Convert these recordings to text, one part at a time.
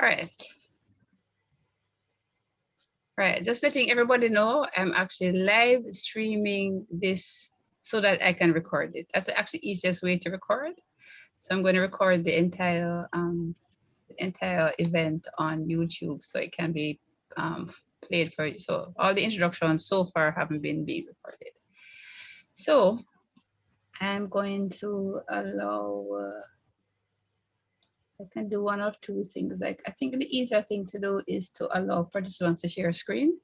All right. Right, just letting everybody know I'm actually live streaming this so that I can record it. That's actually the easiest way to record. So I'm going to record the entire event on YouTube so it can be played for you. So all the introductions so far haven't been being recorded. So I'm going to allow, I can do one of two things. Like I think the easier thing to do is to allow participants to share screen.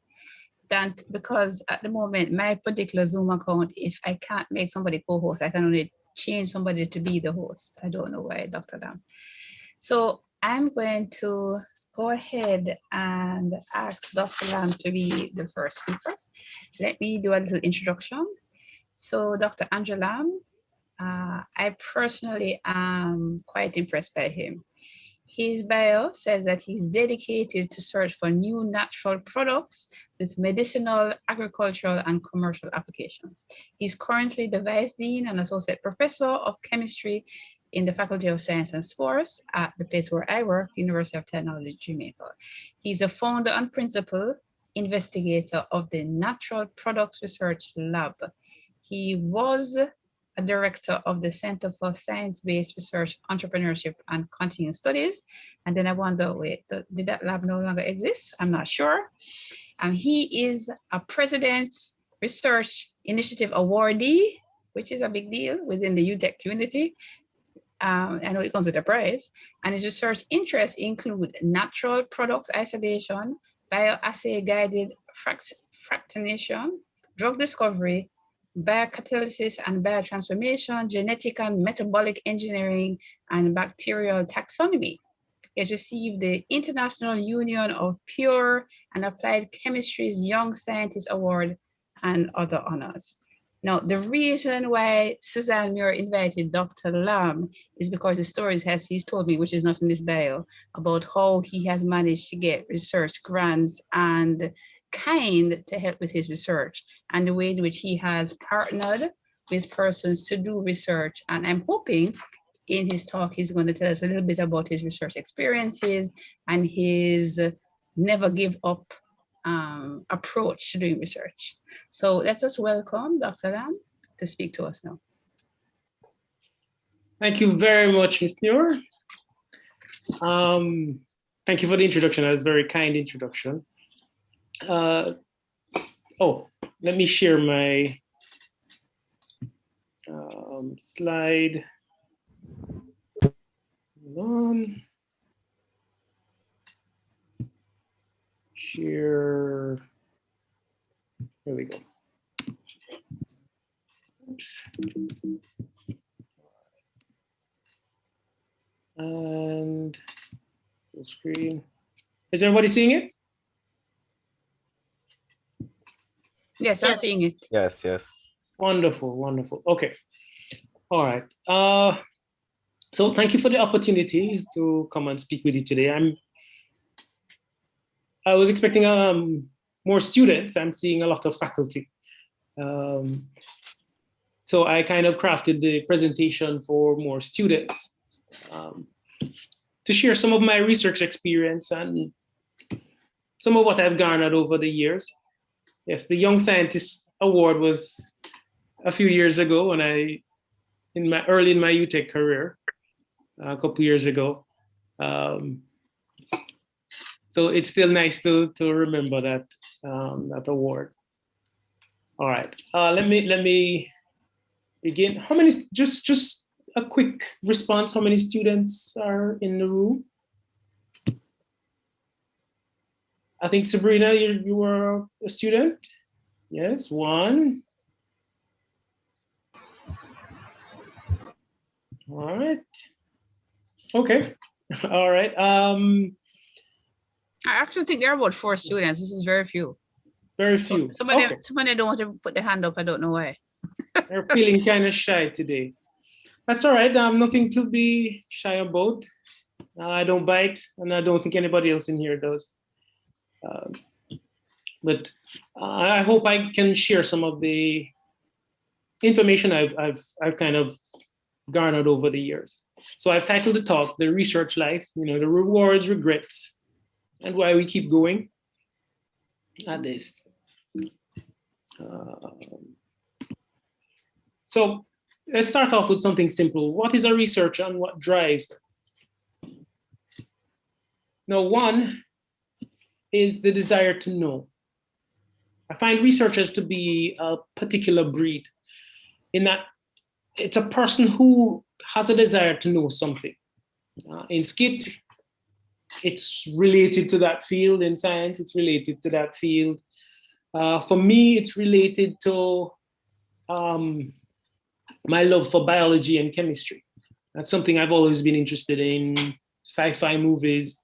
That because at the moment, my particular Zoom account, if I can't make somebody co-host, I can only change somebody to be the host. I don't know why, Dr. Lam. So I'm going to go ahead and ask Dr. Lam to be the first speaker. Let me do a little introduction. So Dr. Andrew Lam, I personally am quite impressed by him. His bio says that he's dedicated to search for new natural products with medicinal, agricultural, and commercial applications. He's currently the Vice Dean and Associate Professor of Chemistry in the Faculty of Science and Sports at the place where I work, University of Technology, Jamaica. He's a founder and principal investigator of the Natural Products Research Lab. He was a director of the Center for Science-Based Research, Entrepreneurship, and Continuing Studies. And then I wonder, wait, did that lab no longer exist? I'm not sure. He is a President Research Initiative Awardee, which is a big deal within the UTech community. I know it comes with a prize. And his research interests include natural products isolation, bioassay-guided fractionation, drug discovery, biocatalysis and biotransformation, genetic and metabolic engineering, and bacterial taxonomy. He has received the International Union of Pure and Applied Chemistry's Young Scientist Award and other honors. Now, the reason why Suzanne Muir invited Dr. Lam is because the stories he's told me, which is not in this bio, about how he has managed to get research grants and kind to help with his research and the way in which he has partnered with persons to do research. And I'm hoping in his talk, he's going to tell us a little bit about his research experiences and his never give up approach to doing research. So let us welcome Dr. Lam to speak to us now. Thank you very much, Ms. Muir. Thank you for the introduction. That was a very kind introduction. Let me share my slide. Hold on. Share. There we go. Oops. And full screen. Is everybody seeing it? Yes, I'm seeing it. Yes, yes. Wonderful, wonderful. Okay. All right. So thank you for the opportunity to come and speak with you today. I was expecting more students. I'm seeing a lot of faculty. So I kind of crafted the presentation for more students to share some of my research experience and some of what I've garnered over the years. Yes, the Young Scientist Award was a few years ago when early in my UTech career, a couple years ago. So it's still nice to remember that that award. All right, let me begin. How many? Just a quick response. How many students are in the room? I think Sabrina, you were a student. Yes, one. All right. Okay. All right. I actually think there are about 4 students. This is very few. Very few. Somebody don't want to put their hand up. I don't know why. They're feeling kind of shy today. That's all right. Nothing to be shy about. I don't bite, and I don't think anybody else in here does. But I hope I can share some of the information I've kind of garnered over the years. So I've titled the talk, The Research Life, the rewards, regrets, and why we keep going at this. So let's start off with something simple. What is a researcher and what drives them? Now, one is the desire to know. I find researchers to be a particular breed in that it's a person who has a desire to know something. In SCIT, it's related to that field. In science, it's related to that field. For me, it's related to my love for biology and chemistry. That's something I've always been interested in, sci-fi movies,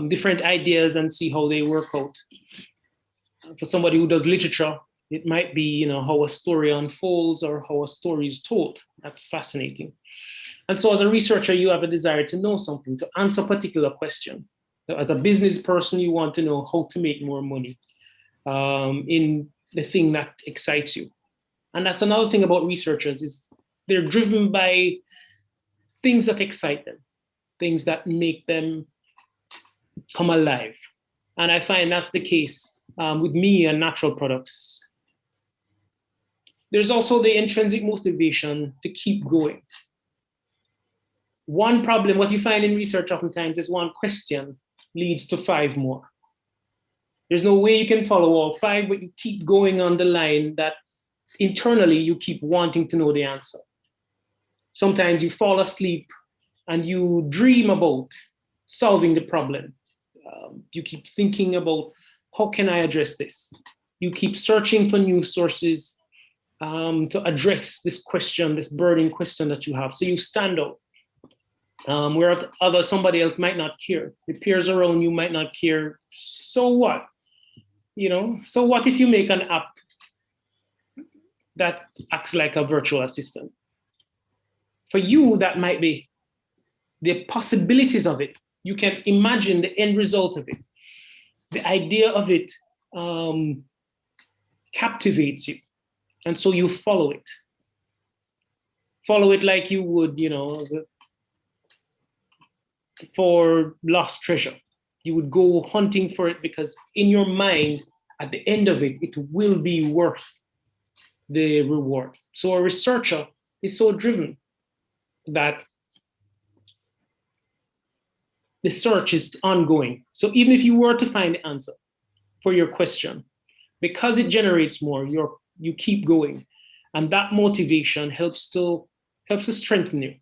different ideas and see how they work out. For somebody who does literature, it might be, how a story unfolds or how a story is told. That's fascinating. And so as a researcher, you have a desire to know something, to answer a particular question. As a business person, you want to know how to make more money in the thing that excites you. And that's another thing about researchers is they're driven by things that excite them, things that make them come alive. And I find that's the case with me and natural products. There's also the intrinsic motivation to keep going. One problem, what you find in research oftentimes is one question leads to 5 more. There's no way you can follow all 5, but you keep going on the line that internally you keep wanting to know the answer. Sometimes you fall asleep and you dream about solving the problem. You keep thinking about how can I address this? You keep searching for new sources to address this question, this burning question that you have. So you stand out. Where somebody else might not care. The peers around you might not care. So what? So what if you make an app that acts like a virtual assistant? For you, that might be the possibilities of it. You can imagine the end result of it. The idea of it captivates you. And so you follow it. Follow it like you would, for lost treasure. You would go hunting for it because in your mind, at the end of it, it will be worth the reward. So a researcher is so driven that the search is ongoing. So even if you were to find the answer for your question, because it generates more, you keep going. And that motivation helps to strengthen you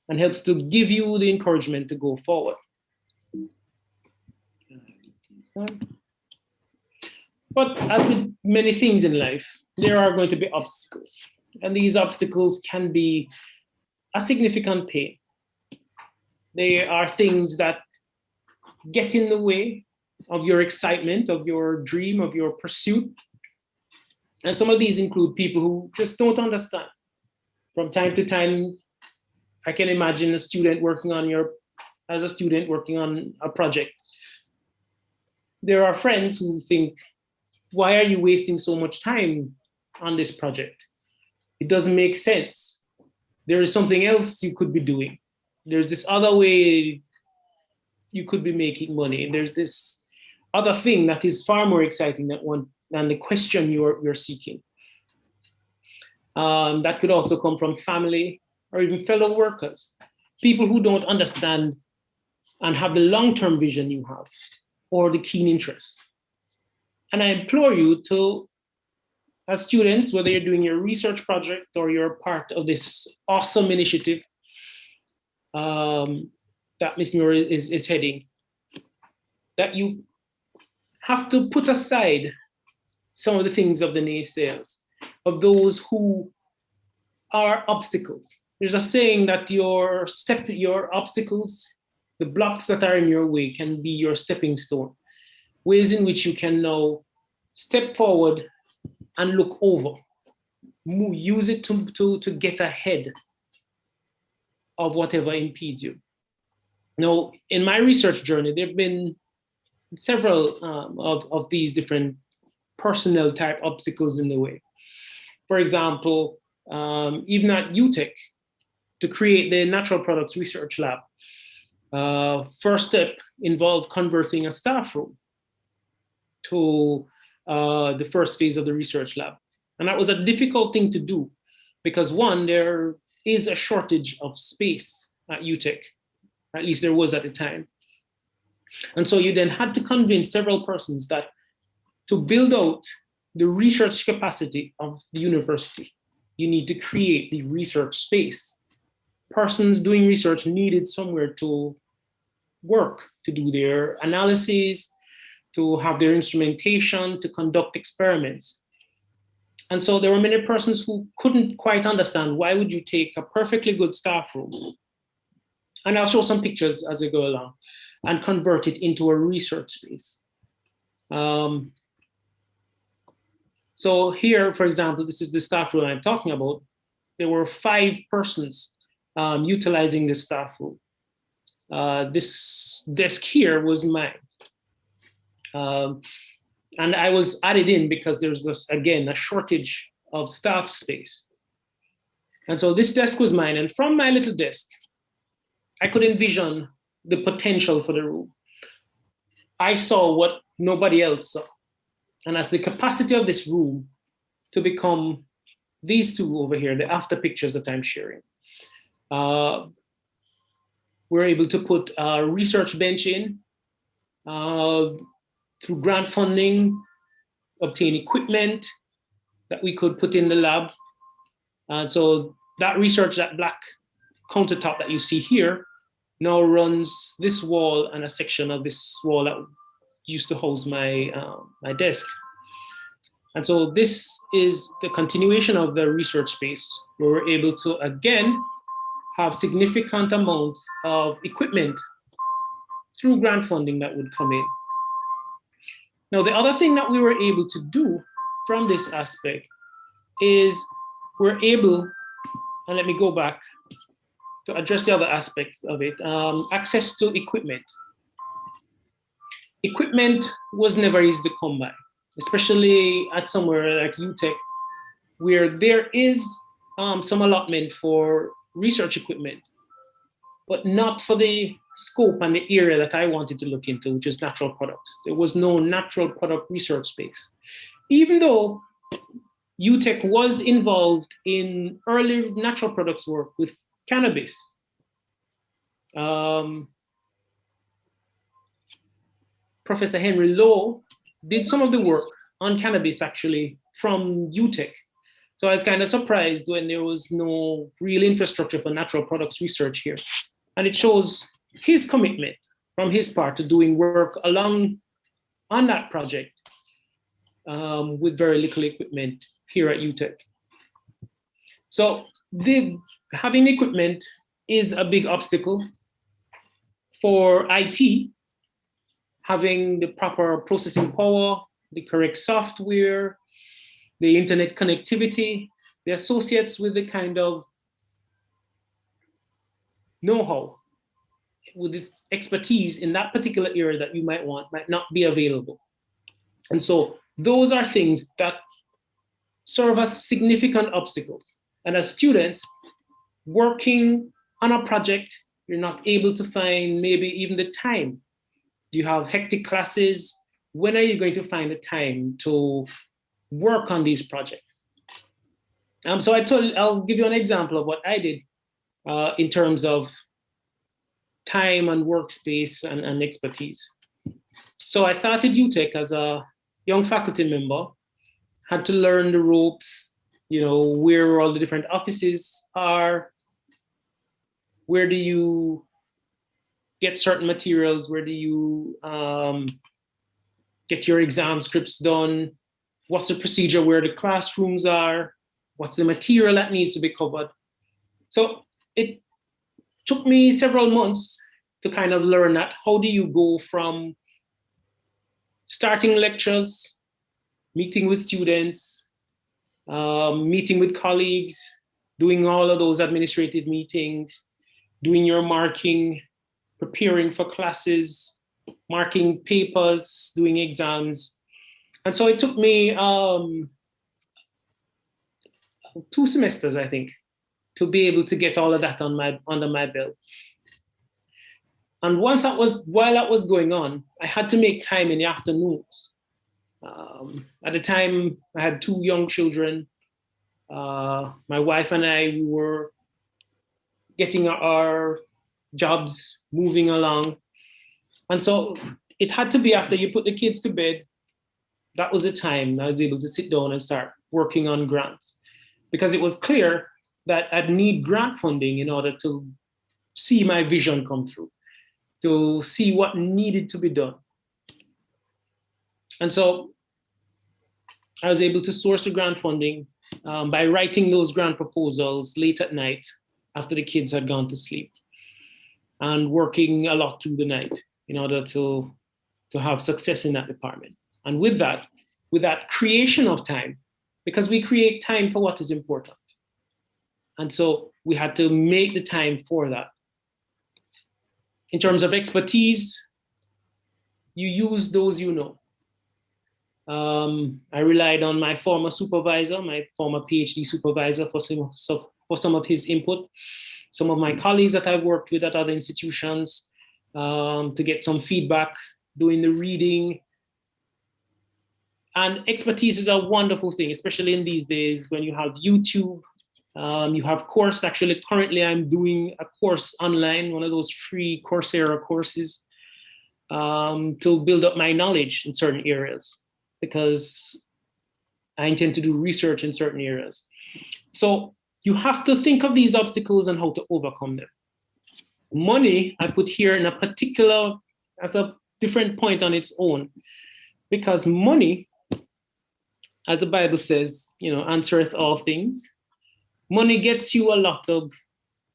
and helps to give you the encouragement to go forward. But as with many things in life, there are going to be obstacles. And these obstacles can be a significant pain. They are things that get in the way of your excitement, of your dream, of your pursuit. And some of these include people who just don't understand. From time to time, I can imagine a student working on a project. There are friends who think, why are you wasting so much time on this project? It doesn't make sense. There is something else you could be doing. There's this other way you could be making money. And there's this other thing that is far more exciting than the question you're seeking. That could also come from family or even fellow workers, people who don't understand and have the long-term vision you have or the keen interest. And I implore you to, as students, whether you're doing your research project or you're part of this awesome initiative that Ms. Muir is heading, that you have to put aside some of the things of the naysayers, of those who are obstacles. There's a saying that your obstacles, the blocks that are in your way can be your stepping stone, ways in which you can now step forward and look over, use it to get ahead of whatever impedes you. Now, in my research journey, there have been several of these different personnel type obstacles in the way. For example, even at UTech, to create the Natural Products Research Lab. First step involved converting a staff room to the first phase of the research lab. And that was a difficult thing to do because one, there is a shortage of space at UTech, at least there was at the time. And so you then had to convince several persons that to build out the research capacity of the university, you need to create the research space. Persons doing research needed somewhere to work, to do their analyses, to have their instrumentation, to conduct experiments. And so there were many persons who couldn't quite understand why would you take a perfectly good staff room, and I'll show some pictures as I go along, and convert it into a research space. So here, for example, this is the staff room I'm talking about. There were 5 persons utilizing this staff room. This desk here was mine. And I was added in because there's this, again, a shortage of staff space. And so this desk was mine. And from my little desk, I could envision the potential for the room. I saw what nobody else saw. And that's the capacity of this room to become these two over here, the after pictures that I'm sharing. We're able to put a research bench in, through grant funding, obtain equipment that we could put in the lab. And so that research, that black countertop that you see here, now runs this wall and a section of this wall that used to house my, my desk. And so this is the continuation of the research space where we're able to, again, have significant amounts of equipment through grant funding that would come in. Now, the other thing that we were able to do from this aspect is we're able, and let me go back to address the other aspects of it, access to equipment. Equipment was never easy to come by, especially at somewhere like UTech, where there is some allotment for research equipment, but not for the scope and the area that I wanted to look into, which is natural products. There was no natural product research space. Even though UTech was involved in early natural products work with cannabis. Professor Henry Lowe did some of the work on cannabis actually from UTech. So I was kind of surprised when there was no real infrastructure for natural products research here. And it shows his commitment from his part to doing work along on that project with very little equipment here at UTech. So having equipment is a big obstacle for IT, having the proper processing power, the correct software, the internet connectivity, the associates with the kind of know-how, with its expertise in that particular area that you might want, might not be available. And so those are things that serve as significant obstacles. And as students working on a project, you're not able to find maybe even the time. You have hectic classes. When are you going to find the time to work on these projects? So I'll give you an example of what I did in terms of time and workspace and expertise. So I started UTech as a young faculty member, had to learn the ropes, you know, where all the different offices are, where do you get certain materials, where do you get your exam scripts done, what's the procedure where the classrooms are, what's the material that needs to be covered. So it took me several months to kind of learn that. How do you go from starting lectures, meeting with students, meeting with colleagues, doing all of those administrative meetings, doing your marking, preparing for classes, marking papers, doing exams. And so it took me 2 semesters, I think, to be able to get all of that under my belt. And while that was going on, I had to make time in the afternoons. At the time, I had 2 young children. My wife and I, we were getting our jobs moving along. And so it had to be after you put the kids to bed, that was the time I was able to sit down and start working on grants, because it was clear that I'd need grant funding in order to see my vision come through, to see what needed to be done. And so I was able to source the grant funding by writing those grant proposals late at night after the kids had gone to sleep, and working a lot through the night in order to have success in that department. And with that creation of time, because we create time for what is important. And so we had to make the time for that. In terms of expertise, you use those you know. I relied on my former supervisor, my former PhD supervisor for some of his input, some of my colleagues that I've worked with at other institutions to get some feedback, doing the reading. And expertise is a wonderful thing, especially in these days when you have YouTube, you have course. Actually, currently I'm doing a course online, one of those free Coursera courses, to build up my knowledge in certain areas, because I intend to do research in certain areas. So you have to think of these obstacles and how to overcome them. Money, I put here in a particular, as a different point on its own, because money, as the Bible says, answereth all things. Money gets you a lot of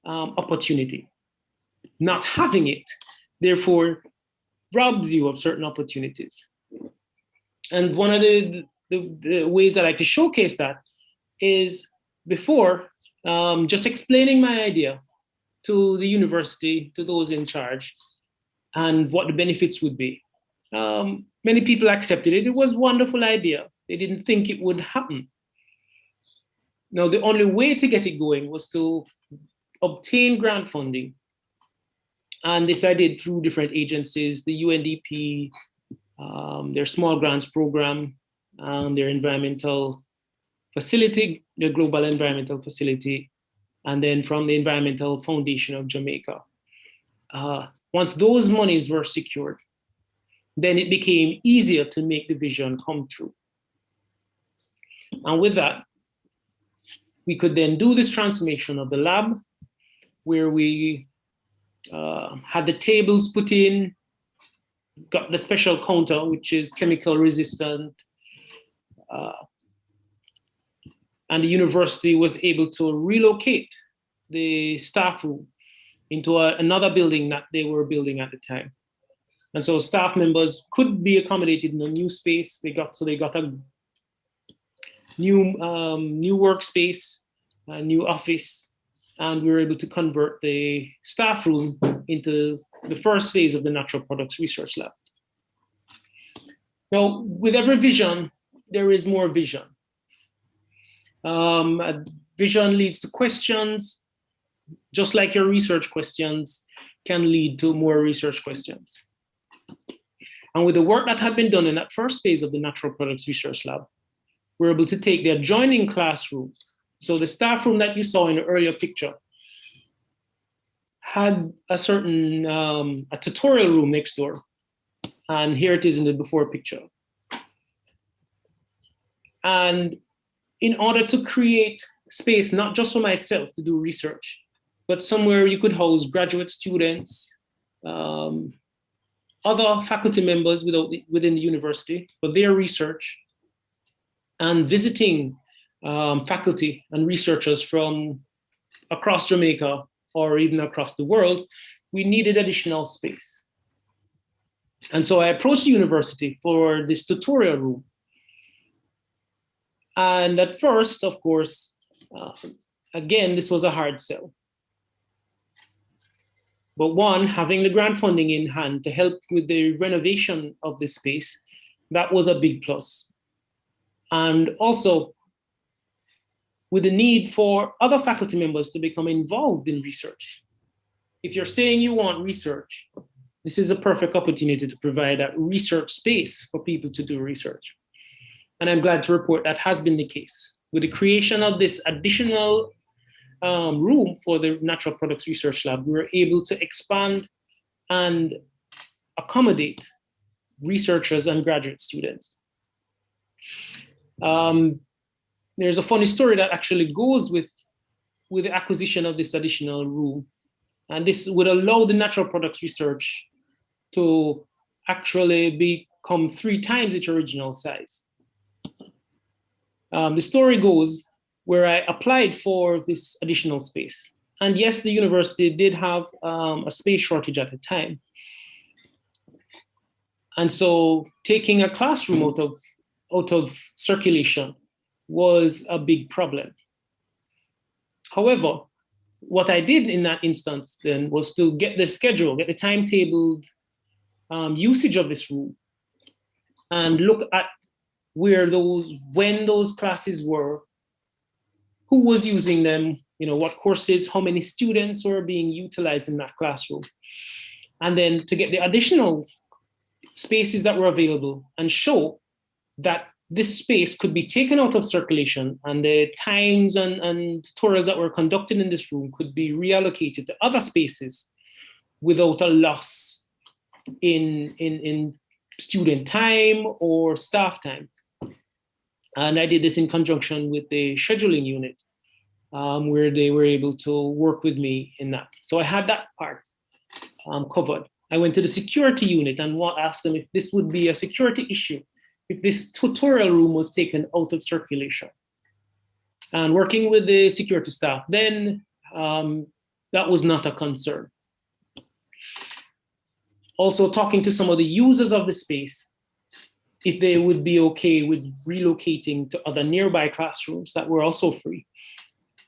opportunity. Not having it, therefore, robs you of certain opportunities. And one of the ways I like to showcase that is before just explaining my idea to the university, to those in charge, and what the benefits would be. Many people accepted it. It was a wonderful idea. They didn't think it would happen. Now, the only way to get it going was to obtain grant funding. And this I did through different agencies, the UNDP, their small grants program, their environmental facility, the Global Environmental Facility, and then from the Environmental Foundation of Jamaica. Once those monies were secured, then it became easier to make the vision come true. And with that, we could then do this transformation of the lab, where we had the tables put in, got the special counter, which is chemical resistant, and the university was able to relocate the staff room into another building that they were building at the time. And so staff members could be accommodated in a new space. They got a new workspace, a new office, and we were able to convert the staff room into the first phase of the Natural Products Research Lab. Now, with every vision, there is more vision. A vision leads to questions, just like your research questions can lead to more research questions. And with the work that had been done in that first phase of the Natural Products Research Lab, we're able to take the adjoining classroom. So the staff room that you saw in the earlier picture had a certain a tutorial room next door. And here it is in the before picture. And in order to create space, not just for myself to do research, but somewhere you could house graduate students, other faculty members within the university for their research, and visiting faculty and researchers from across Jamaica or even across the world, we needed additional space. And so I approached the university for this tutorial room. And at first, of course, again, this was a hard sell. But one, having the grant funding in hand to help with the renovation of the space, that was a big plus. And also, with the need for other faculty members to become involved in research. If you're saying you want research, this is a perfect opportunity to provide that research space for people to do research. And I'm glad to report that has been the case. With the creation of this additional room for the Natural Products Research Lab, we were able to expand and accommodate researchers and graduate students. There's a funny story that actually goes with the acquisition of this additional room. And this would allow the natural products research to actually become 3 times its original size. The story goes where I applied for this additional space. And yes, the university did have a space shortage at the time. And so taking a classroom out of circulation was a big problem. However, what I did in that instance then was to get the schedule, get the timetable usage of this room, and look at when those classes were, who was using them, what courses, how many students were being utilized in that classroom. And then to get the additional spaces that were available and show that this space could be taken out of circulation and the times and tutorials that were conducted in this room could be reallocated to other spaces without a loss in student time or staff time. And I did this in conjunction with the scheduling unit, where they were able to work with me in that. So I had that part covered. I went to the security unit and asked them if this would be a security issue, if this tutorial room was taken out of circulation. And working with the security staff, then that was not a concern. Also talking to some of the users of the space, if they would be okay with relocating to other nearby classrooms that were also free.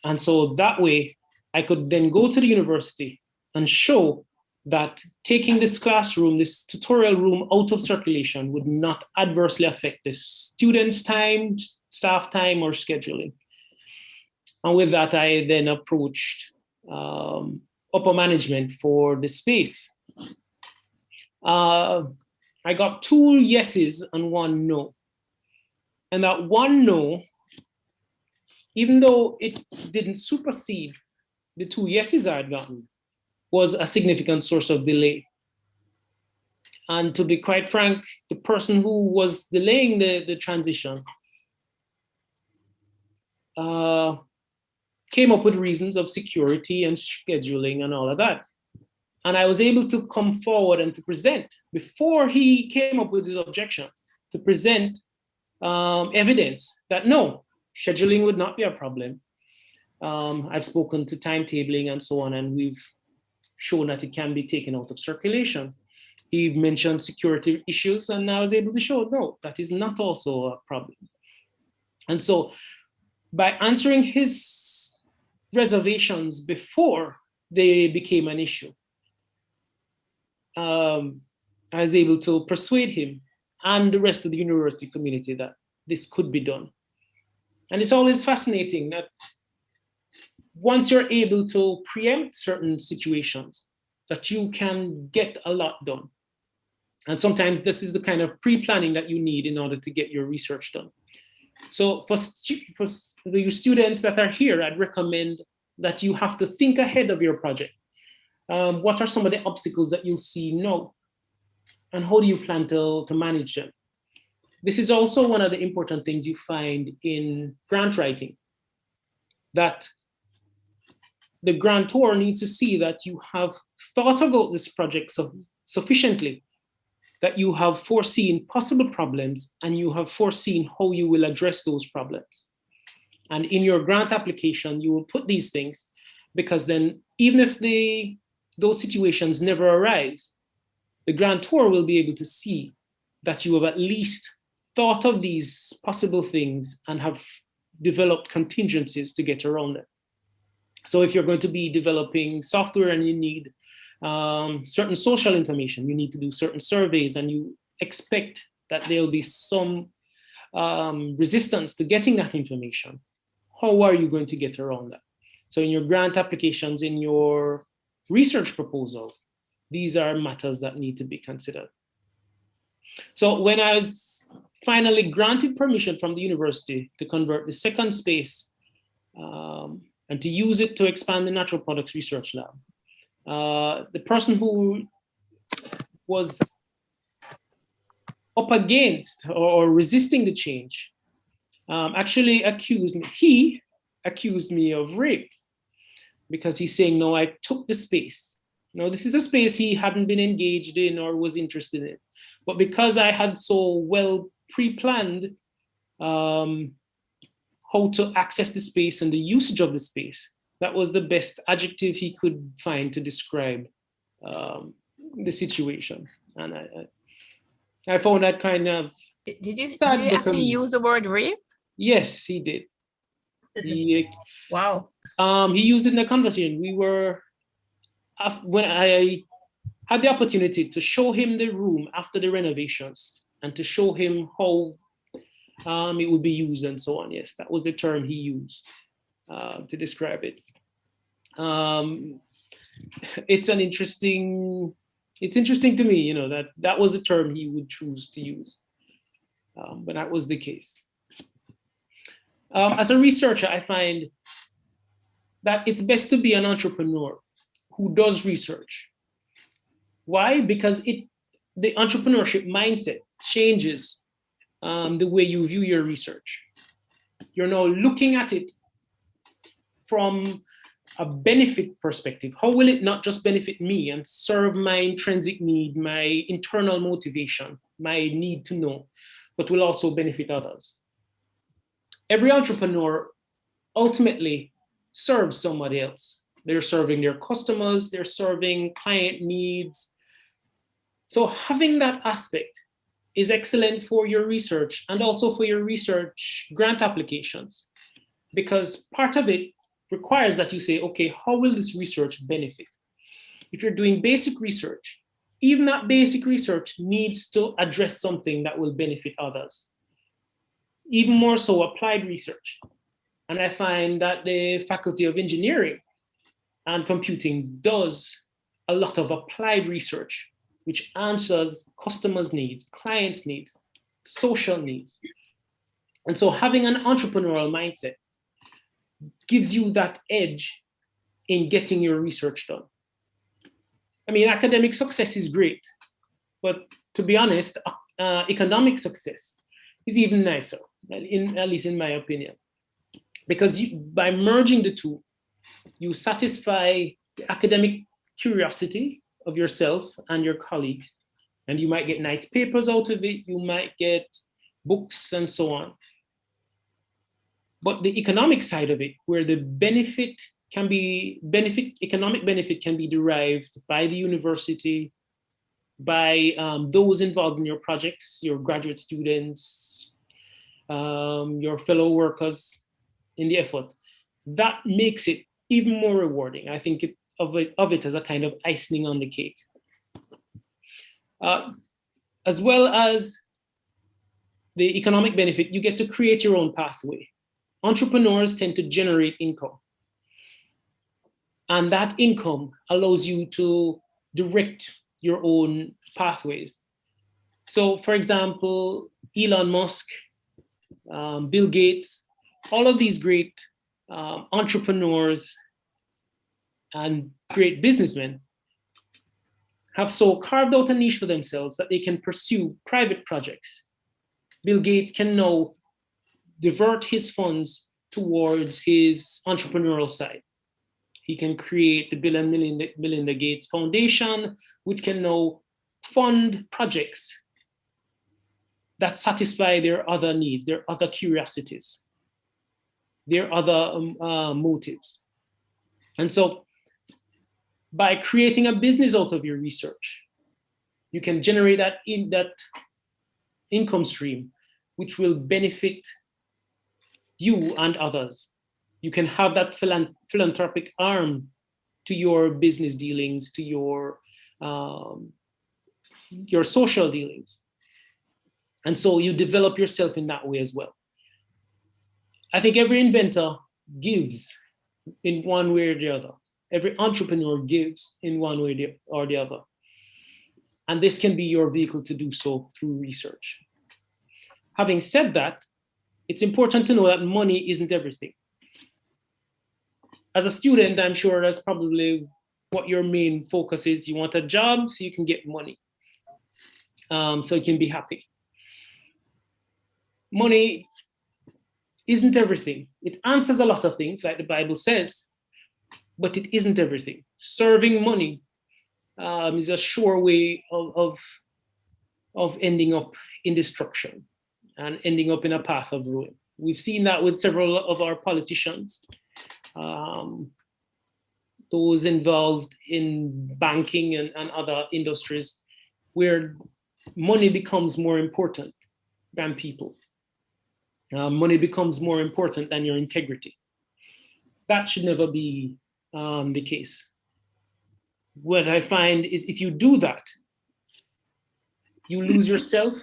And so that way, I could then go to the university and show that taking this classroom, this tutorial room out of circulation would not adversely affect the students' time, staff time, or scheduling. And with that, I then approached upper management for the space. I got 2 yeses and 1 no. And that 1 no, even though it didn't supersede the 2 yeses I had gotten, was a significant source of delay. And to be quite frank, the person who was delaying the transition came up with reasons of security and scheduling and all of that. And I was able to come forward and to present, before he came up with his objection, to present evidence that no, scheduling would not be a problem. I've spoken to timetabling and so on, and we've shown that it can be taken out of circulation. He mentioned security issues, and I was able to show, no, that is not also a problem. And so by answering his reservations before they became an issue, I was able to persuade him and the rest of the university community that this could be done. And it's always fascinating that once you're able to preempt certain situations, that you can get a lot done. And sometimes this is the kind of pre-planning that you need in order to get your research done. So for the students that are here, I'd recommend that you have to think ahead of your project. What are some of the obstacles that you'll see now? And how do you plan to manage them? This is also one of the important things you find in grant writing, that the grantor needs to see that you have thought about this project sufficiently, that you have foreseen possible problems and you have foreseen how you will address those problems. And in your grant application, you will put these things, because then even if those situations never arise, the grantor will be able to see that you have at least thought of these possible things and have developed contingencies to get around them. So if you're going to be developing software and you need certain social information, you need to do certain surveys, and you expect that there'll be some resistance to getting that information, how are you going to get around that? So in your grant applications, in your research proposals, these are matters that need to be considered. So when I was finally granted permission from the university to convert the second space and to use it to expand the Natural Products Research Lab, the person who was up against or resisting the change actually he accused me of rape, because he's saying, no, I took the space. No, this is a space he hadn't been engaged in or was interested in. But because I had so well pre-planned how to access the space and the usage of the space, that was the best adjective he could find to describe the situation. And I found that kind of Did you sad. actually use the word rape? Yes, he did. Wow. He used it in a conversation. When I had the opportunity to show him the room after the renovations and to show him how it would be used and so on. Yes, that was the term he used to describe it. It's interesting to me, you know, that was the term he would choose to use, but that was the case. As a researcher, I find that it's best to be an entrepreneur who does research. Why? Because the entrepreneurship mindset changes the way you view your research. You're now looking at it from a benefit perspective. How will it not just benefit me and serve my intrinsic need, my internal motivation, my need to know, but will also benefit others? Every entrepreneur ultimately serves somebody else. They're serving their customers, they're serving client needs. So having that aspect is excellent for your research and also for your research grant applications, because part of it requires that you say, okay, how will this research benefit? If you're doing basic research, even that basic research needs to address something that will benefit others. Even more so applied research. And I find that the Faculty of Engineering and Computing does a lot of applied research, which answers customers' needs, clients' needs, social needs. And so having an entrepreneurial mindset gives you that edge in getting your research done. I mean, academic success is great, but to be honest, economic success is even nicer, at least in my opinion. Because by merging the two, you satisfy the academic curiosity of yourself and your colleagues, and you might get nice papers out of it, you might get books and so on. But the economic side of it, where the economic benefit can be derived by the university, by those involved in your projects, your graduate students, your fellow workers in the effort, that makes it even more rewarding. I think of it as a kind of icing on the cake. As well as the economic benefit, you get to create your own pathway. Entrepreneurs tend to generate income. And that income allows you to direct your own pathways. So for example, Elon Musk, Bill Gates, all of these great entrepreneurs and great businessmen have so carved out a niche for themselves that they can pursue private projects. Bill Gates can now divert his funds towards his entrepreneurial side. He can create the Bill and Melinda Gates Foundation, which can now fund projects that satisfy their other needs, their other curiosities, their other motives. And so by creating a business out of your research, you can generate that income stream, which will benefit you and others. You can have that philanthropic arm to your business dealings, to your social dealings. And so you develop yourself in that way as well. I think every inventor gives in one way or the other. Every entrepreneur gives in one way or the other. And this can be your vehicle to do so through research. Having said that, it's important to know that money isn't everything. As a student, I'm sure that's probably what your main focus is. You want a job so you can get money, so you can be happy. Money isn't everything. It answers a lot of things, like the Bible says, but it isn't everything. Serving money is a sure way of ending up in destruction and ending up in a path of ruin. We've seen that with several of our politicians, those involved in banking and other industries, where money becomes more important than people. Money becomes more important than your integrity. That should never be the case. What I find is if you do that, you lose yourself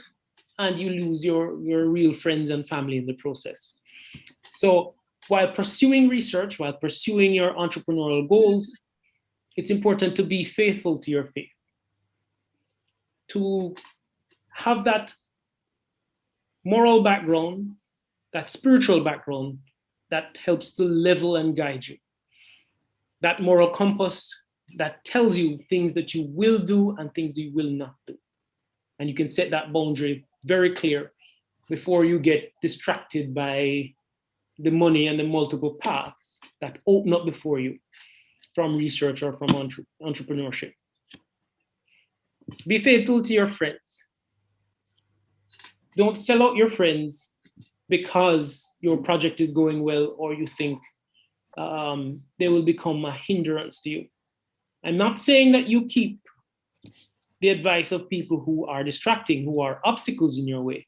and you lose your real friends and family in the process. So while pursuing research, while pursuing your entrepreneurial goals, it's important to be faithful to your faith, to have that moral background, that spiritual background that helps to level and guide you. That moral compass that tells you things that you will do and things you will not do. And you can set that boundary very clear before you get distracted by the money and the multiple paths that open up before you from research or from entrepreneurship. Be faithful to your friends. Don't sell out your friends because your project is going well or you think they will become a hindrance to you. I'm not saying that you keep the advice of people who are distracting, who are obstacles in your way,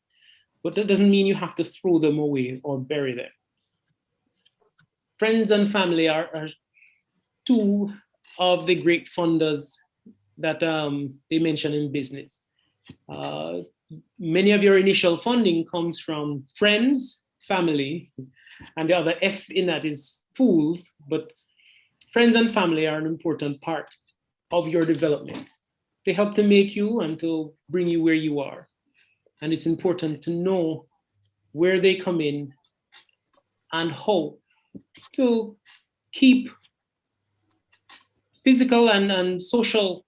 but that doesn't mean you have to throw them away or bury them. Friends and family are two of the great funders that they mention in business. Many of your initial funding comes from friends, family, and the other F in that is fools, but friends and family are an important part of your development. They help to make you and to bring you where you are. And it's important to know where they come in and how to keep physical and social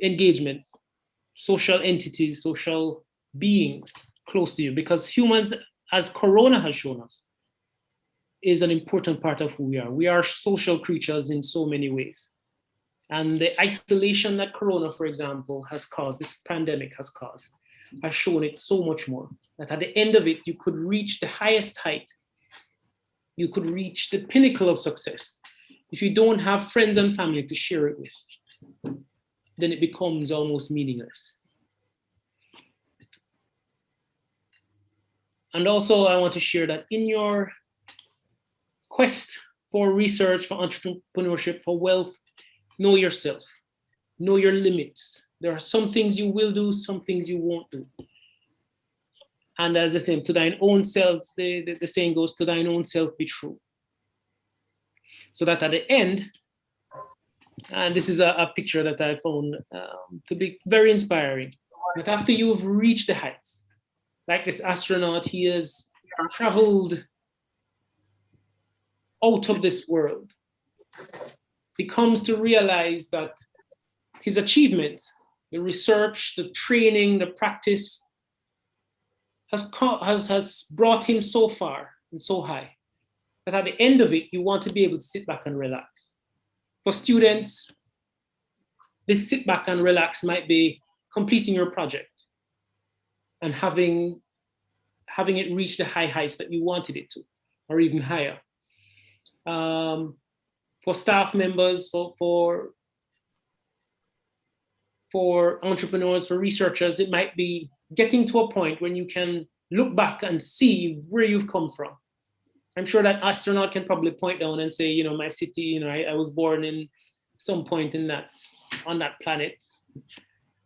engagements, social entities, social beings close to you, because humans, as Corona has shown us, is an important part of who we are. We are social creatures in so many ways. And the isolation that Corona, for example, has caused, this pandemic has caused, has shown it so much more. That at the end of it, you could reach the highest height. You could reach the pinnacle of success. If you don't have friends and family to share it with, then it becomes almost meaningless. And also, I want to share that in your quest for research, for entrepreneurship, for wealth, know yourself, know your limits. There are some things you will do, some things you won't do. And as I say, to thine own self, the saying goes, to thine own self be true. So that at the end, and this is a picture that I found to be very inspiring, that after you've reached the heights, like this astronaut, he has traveled out of this world. He comes to realize that his achievements, the research, the training, the practice, has brought him so far and so high that at the end of it, you want to be able to sit back and relax. For students, this sit back and relax might be completing your project and having it reach the high heights that you wanted it to, or even higher. For staff members, for entrepreneurs, for researchers, it might be getting to a point when you can look back and see where you've come from. I'm sure that astronaut can probably point down and say, my city, I was born in some point on that planet,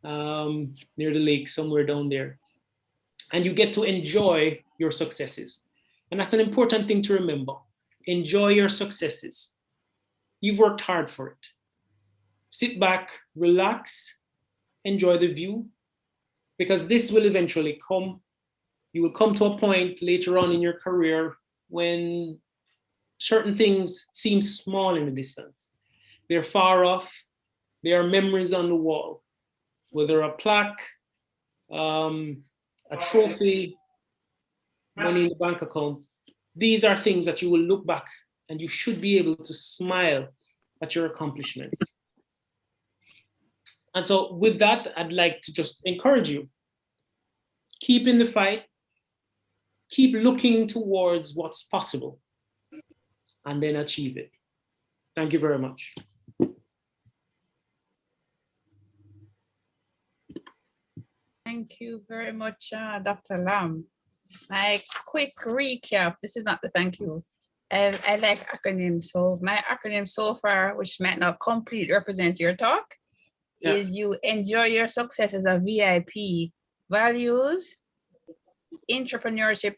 near the lake, somewhere down there. and you get to enjoy your successes. And that's an important thing to remember. Enjoy your successes. You've worked hard for it. Sit back, relax, enjoy the view, because this will eventually come. You will come to a point later on in your career when certain things seem small in the distance. They're far off. They are memories on the wall, whether a plaque, a trophy, money in the bank account. These are things that you will look back and you should be able to smile at your accomplishments. And so with that, I'd like to just encourage you. Keep in the fight. Keep looking towards what's possible and then achieve it. Thank you very much. Thank you very much, Dr. Lam. My quick recap, this is not the thank you. I like acronyms, so my acronym so far, which might not completely represent your talk, is you enjoy your success as a VIP, values, entrepreneurship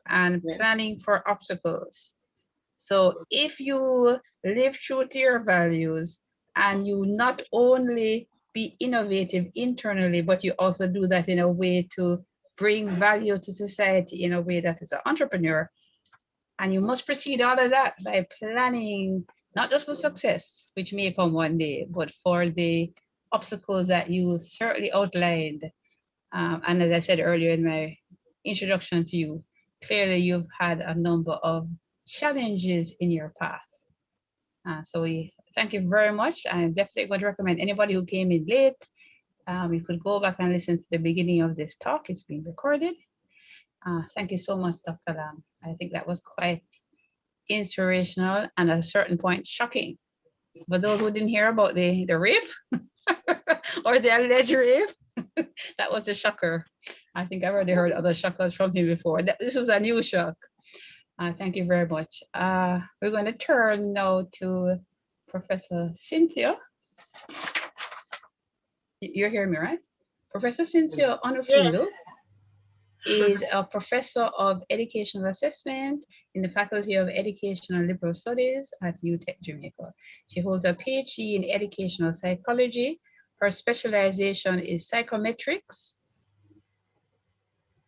and planning for obstacles. So if you live true to your values and you not only be innovative internally, but you also do that in a way to bring value to society in a way that is an entrepreneur. And you must proceed all of that by planning, not just for success, which may come one day, but for the obstacles that you certainly outlined. And as I said earlier in my introduction to you, clearly you've had a number of challenges in your path. So we thank you very much. I'm definitely going to recommend anybody who came in late, you could go back and listen to the beginning of this talk. It's been recorded. Thank you so much, Dr. Lam. I think that was quite inspirational and at a certain point shocking. For those who didn't hear about the rape or the alleged rape, that was the shocker. I think I've already heard other shockers from him before. This was a new shock. Thank you very much. We're going to turn now to Professor Cynthia. You're hearing me, right? Professor Cynthia Onufundo is a professor of educational assessment in the Faculty of Education and Liberal Studies at UTech Jamaica. She holds a PhD in educational psychology. Her specialization is psychometrics.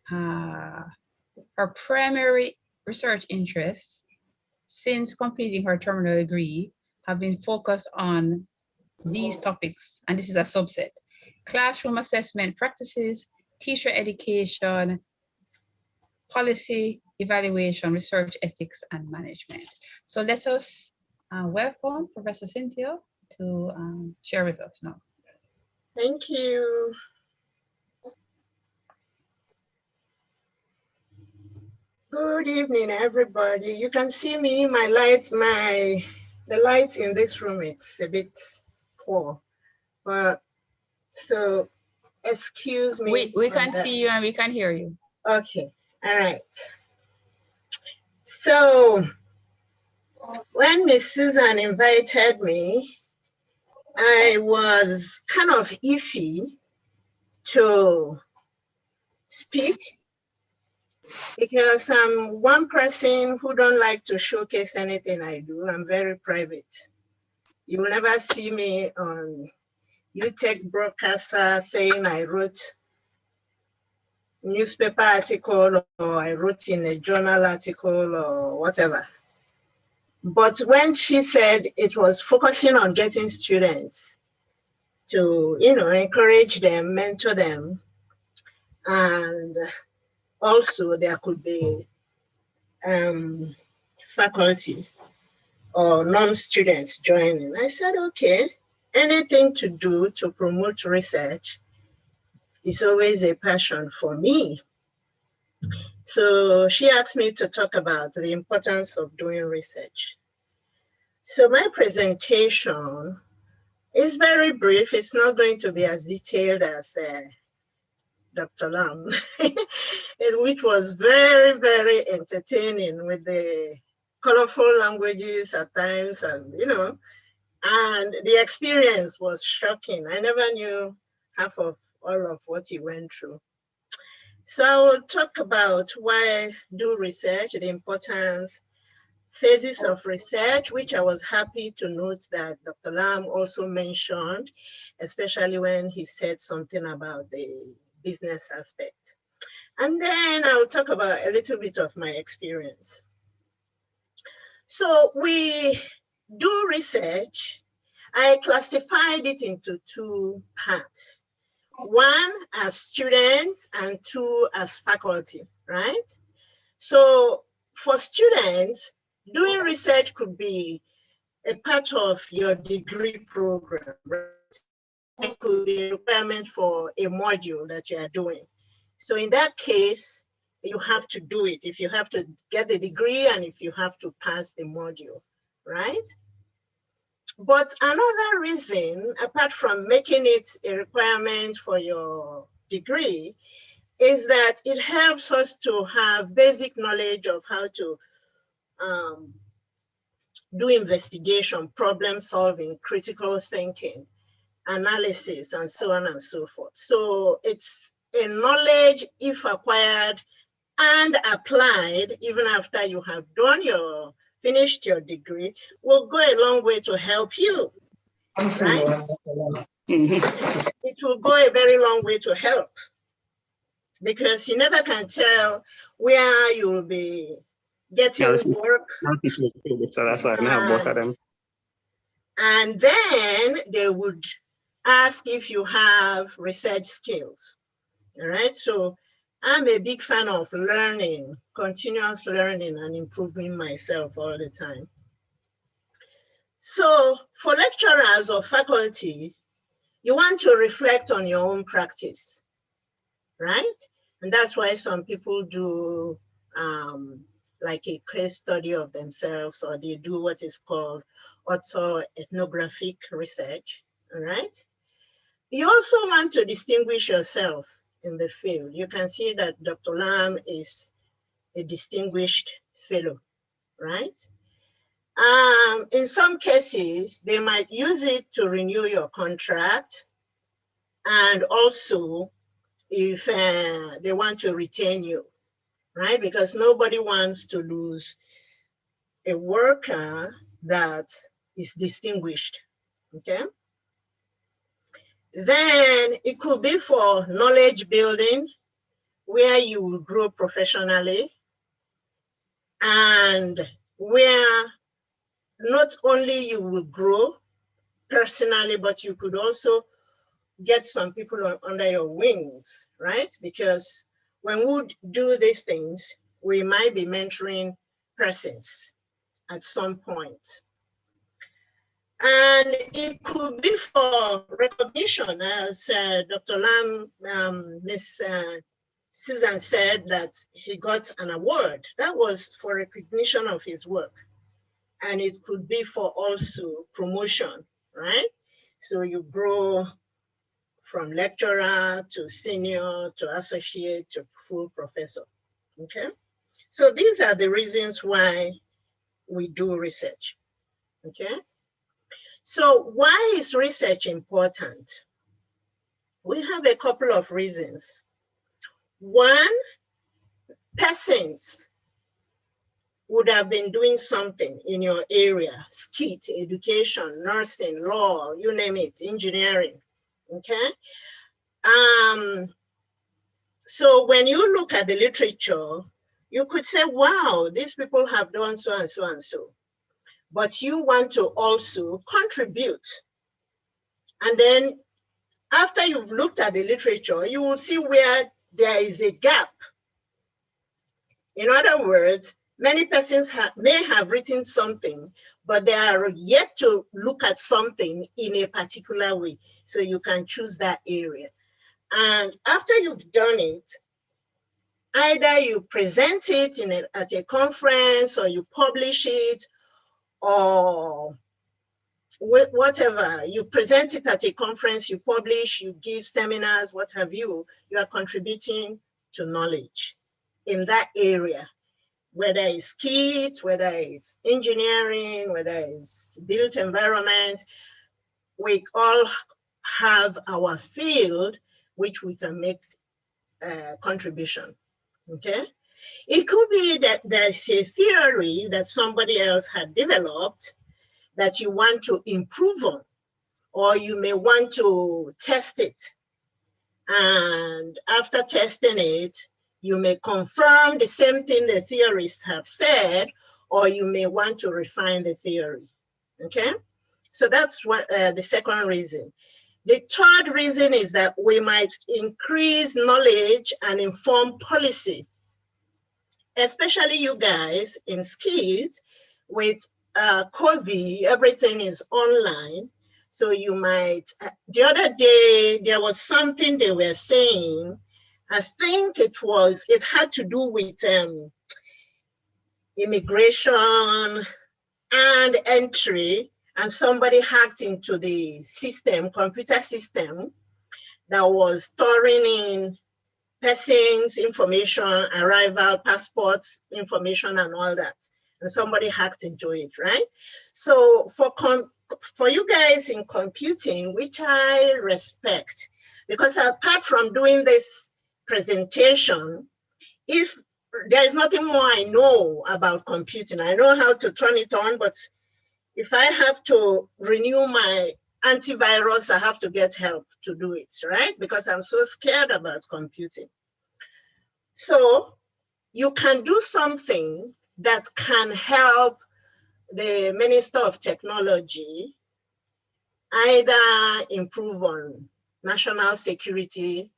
Her primary research interests since completing her terminal degree have been focused on these topics, and this is a subset: classroom assessment practices, teacher education, policy evaluation, research ethics, and management. So let us welcome Professor Cynthia to share with us now. Thank you. Good evening, everybody. You can see me, the light in this room, it's a bit poor, but so excuse me. We can see you and we can hear you. Okay, all right. So when Miss Susan invited me, I was kind of iffy to speak because I'm one person who don't like to showcase anything I do. I'm very private. You will never see me on UTech broadcaster saying I wrote newspaper article or I wrote in a journal article or whatever. But when she said it was focusing on getting students to, encourage them, mentor them, and also there could be faculty or non-students joining, I said, okay, anything to do to promote research is always a passion for me. So she asked me to talk about the importance of doing research. So my presentation is very brief. It's not going to be as detailed as Dr. Lam, which was very, very entertaining with the colorful languages at times, and the experience was shocking. I never knew half of all of what he went through. So I will talk about why do research, the importance, phases of research, which I was happy to note that Dr. Lam also mentioned, especially when he said something about the business aspect. And then I'll talk about a little bit of my experience. So we do research. I classified it into two parts. One as students and two as faculty, right? So for students, doing research could be a part of your degree program, right? It could be a requirement for a module that you are doing. So in that case, you have to do it if you have to get the degree and if you have to pass the module, right? But another reason, apart from making it a requirement for your degree, is that it helps us to have basic knowledge of how to do investigation, problem solving, critical thinking, analysis, and so on and so forth. So it's a knowledge, if acquired and applied, even after you have done finished your degree, will go a long way to help you, right? It will go a very long way to help, because you never can tell where you will be getting work. So that's why I have both of them. And then they would ask if you have research skills. All right. So I'm a big fan of learning, continuous learning, and improving myself all the time. So for lecturers or faculty, you want to reflect on your own practice, right? And that's why some people do like a case study of themselves, or they do what is called autoethnographic research, all right? You also want to distinguish yourself in the field. You can see that Dr. Lam is a distinguished fellow, right? In some cases, they might use it to renew your contract, and also if they want to retain you, right? Because nobody wants to lose a worker that is distinguished, okay? Then it could be for knowledge building, where you will grow professionally, and where not only you will grow personally, but you could also get some people under your wings, right? Because when we do these things, we might be mentoring persons at some point. And it could be for recognition, as Dr. Lam, Miss Susan said that he got an award. That was for recognition of his work. And it could be for also promotion, right? So you grow from lecturer to senior to associate to full professor, okay? So these are the reasons why we do research, okay? So why is research important? We have a couple of reasons. One, persons would have been doing something in your area, skit, education, nursing, law, you name it, engineering, okay? So when you look at the literature, you could say, wow, these people have done so and so and so. But you want to also contribute. And then after you've looked at the literature, you will see where there is a gap. In other words, many persons may have written something, but they are yet to look at something in a particular way. So you can choose that area. And after you've done it, either you present it at a conference, or you publish it, or whatever. You present it at a conference, you publish, you give seminars, what have you. You are contributing to knowledge in that area, whether it's skit, whether it's engineering, whether it's built environment. We all have our field which we can make contribution, okay? It could be that there's a theory that somebody else had developed that you want to improve on, or you may want to test it. And after testing it, you may confirm the same thing the theorists have said, or you may want to refine the theory, okay? So that's what the second reason. The third reason is that we might increase knowledge and inform policy, especially you guys in skilled. With COVID, everything is online. So you might, the other day, there was something they were saying, I think it had to do with immigration and entry, and somebody hacked into the system, computer system, that was storing in persons' information, arrival, passports information, and all that. And somebody hacked into it, right? So for you guys in computing, which I respect, because apart from doing this presentation, if there is nothing more I know about computing, I know how to turn it on, but if I have to renew my antivirus, I have to get help to do it, right? Because I'm so scared about computing. So you can do something that can help the Minister of Technology either improve on national security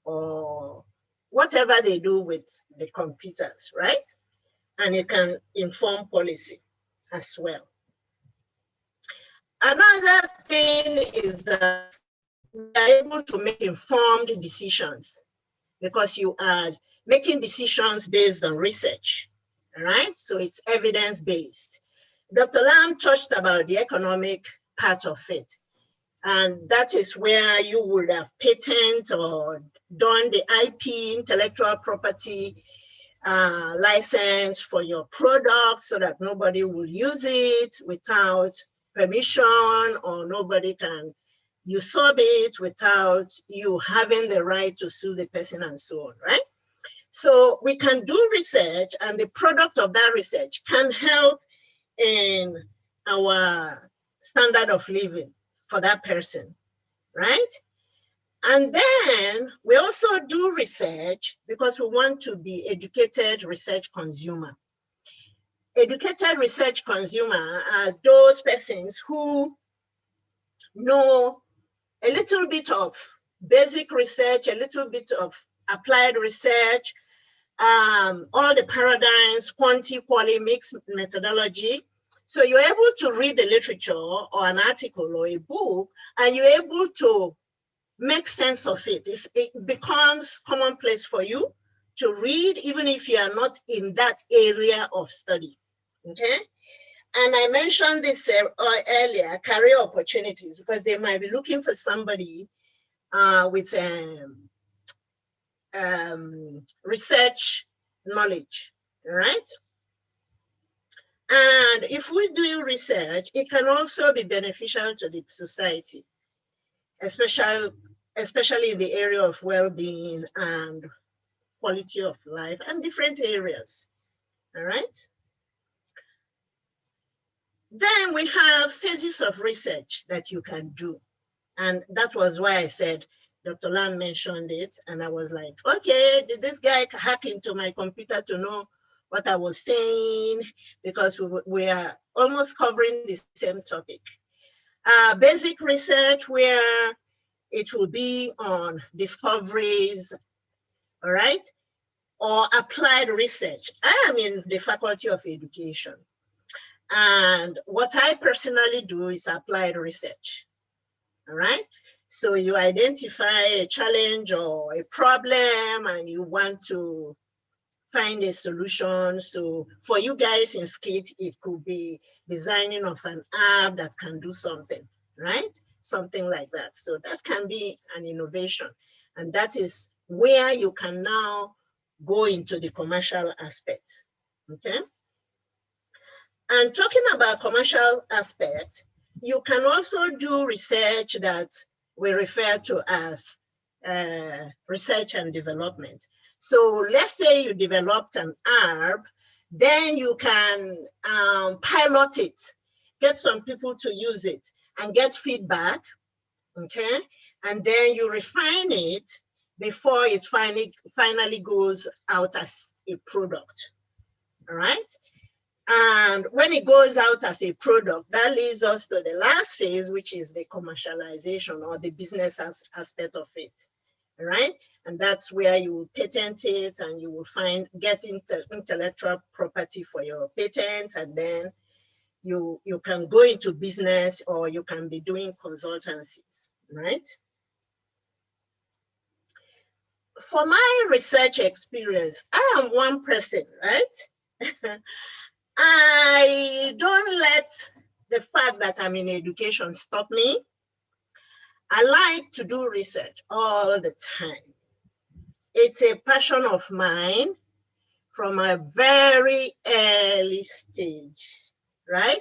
or whatever they do with the computers, right? And it can inform policy as well. Another thing is that we are able to make informed decisions because you are making decisions based on research, right? So it's evidence-based. Dr. Lam touched about the economic part of it. And that is where you would have patent or done the IP, intellectual property license for your product so that nobody will use it without permission, or nobody can usurp it without you having the right to sue the person and so on, right? So we can do research, and the product of that research can help in our standard of living for that person, right? And then we also do research because we want to be educated research consumer. Educated research consumer are those persons who know a little bit of basic research, a little bit of applied research, all the paradigms, quantity, quality, mixed methodology. So you're able to read the literature or an article or a book, and you're able to make sense of it. It becomes commonplace for you to read, even if you are not in that area of study, okay? And I mentioned this earlier, career opportunities, because they might be looking for somebody with research knowledge, right? And if we do research, it can also be beneficial to the society, especially in the area of well-being and quality of life and different areas, all right? Then we have phases of research that you can do. And that was why I said, Dr. Lam mentioned it, and I was like, okay, did this guy hack into my computer to know what I was saying? Because we are almost covering the same topic. Basic research, where it will be on discoveries, all right? Or applied research. I am in the Faculty of Education. And what I personally do is applied research, all right? So you identify a challenge or a problem and you want to find a solution. So for you guys in SKIT, it could be designing of an app that can do something, right? Something like that. So that can be an innovation. And that is where you can now go into the commercial aspect, okay? And talking about commercial aspect, you can also do research that we refer to as research and development. So let's say you developed an herb, then you can pilot it, get some people to use it and get feedback, okay? And then you refine it before it finally goes out as a product, all right? And when it goes out as a product, that leads us to the last phase, which is the commercialization or the business aspect of it, right? And that's where you will patent it and you will get intellectual property for your patent, and then you can go into business or you can be doing consultancies, right? For my research experience, I am one person, right? I don't let the fact that I'm in education stop me. I like to do research all the time. It's a passion of mine from a very early stage, right?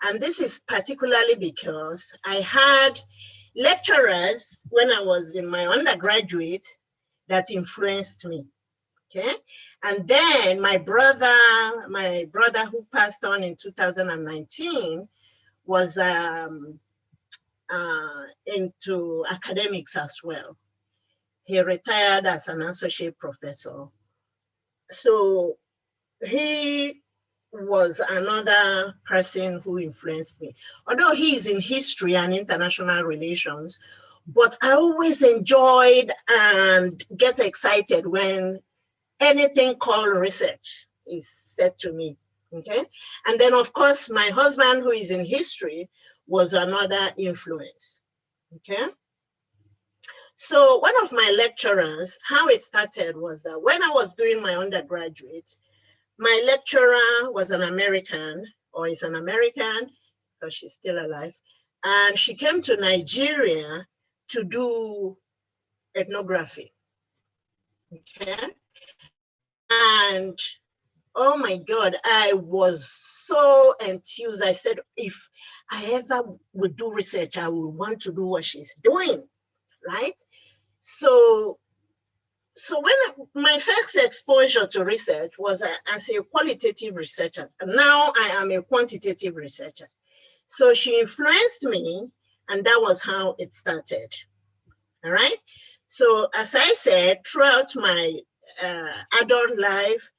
And this is particularly because I had lecturers when I was in my undergraduate that influenced me. Okay, and then my brother who passed on in 2019 was into academics as well. He retired as an associate professor. So he was another person who influenced me. Although he is in history and international relations, but I always enjoyed and get excited when anything called research is said to me, okay? And then of course, my husband who is in history was another influence, okay? So one of my lecturers, how it started was that when I was doing my undergraduate, my lecturer was an American, or is an American, because she's still alive, and she came to Nigeria to do ethnography, okay? And oh my God, I was so enthused. I said, if I ever would do research, I would want to do what she's doing, right? So when my first exposure to research was as a qualitative researcher. Now I am a quantitative researcher. So she influenced me, and that was how it started, all right? So as I said, throughout my adult life,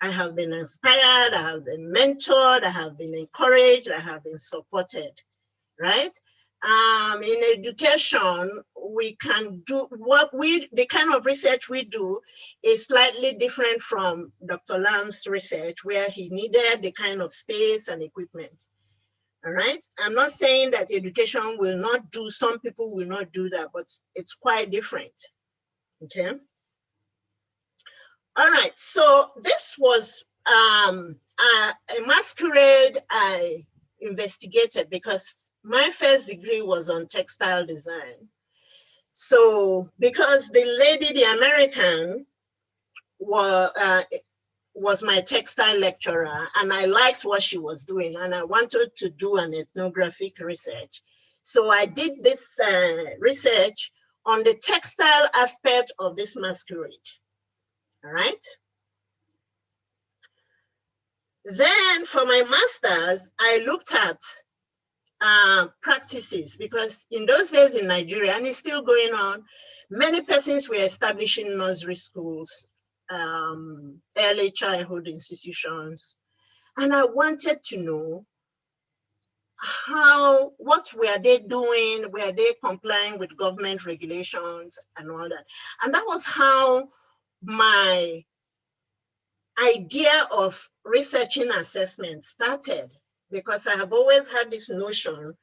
I have been inspired, I have been mentored, I have been encouraged, I have been supported, right? In education, we can do the kind of research we do is slightly different from Dr. Lam's research, where he needed the kind of space and equipment, all right? I'm not saying that education will not do, some people will not do that, but it's quite different, okay? All right, so this was a masquerade I investigated because my first degree was on textile design. So because the lady, the American, was my textile lecturer, and I liked what she was doing, and I wanted to do an ethnographic research. So I did this research on the textile aspect of this masquerade. All right. Then for my master's, I looked at practices, because in those days in Nigeria, and it's still going on, many persons were establishing nursery schools, early childhood institutions. And I wanted to know what were they doing? Were they complying with government regulations and all that? And that was how my idea of researching assessment started, because I have always had this notion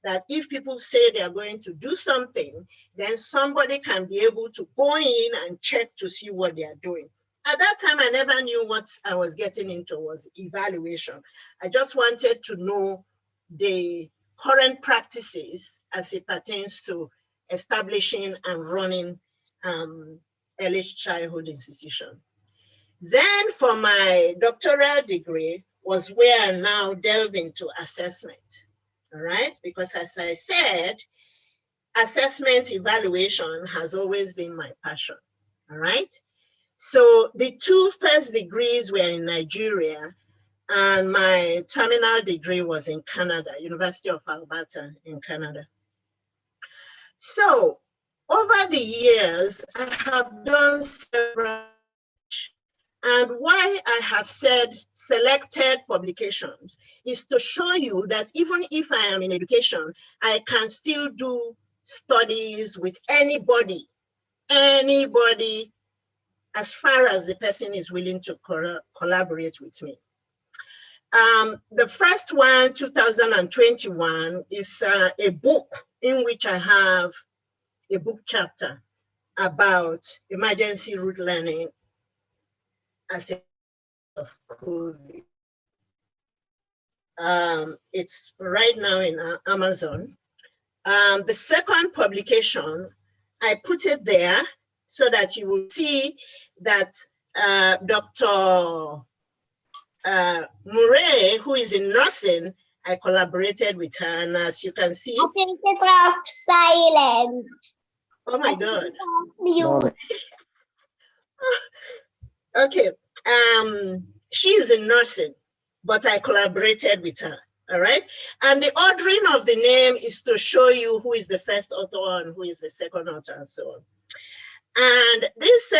that if people say they are going to do something, then somebody can be able to go in and check to see what they are doing. At that time, I never knew what I was getting into was evaluation. I just wanted to know the current practices as it pertains to establishing and running early childhood institutions. Then for my doctoral degree was where I now delve into assessment, all right? Because as I said, assessment evaluation has always been my passion, all right? So the 2 first degrees were in Nigeria, and my terminal degree was in Canada, University of Alberta in Canada. So over the years, I have done several, and why I have said selected publications is to show you that even if I am in education, I can still do studies with anybody, as far as the person is willing to collaborate with me. The first one, 2021, is a book in which I have a book chapter about emergency route learning as a of COVID. It's right now in Amazon. The second publication, I put it there so that you will see that Dr. Murray, who is in nursing, I collaborated with her, and as you can see, silent. Oh my God. You. Okay. She is in nursing, but I collaborated with her. All right. And the ordering of the name is to show you who is the first author and who is the second author and so on. And this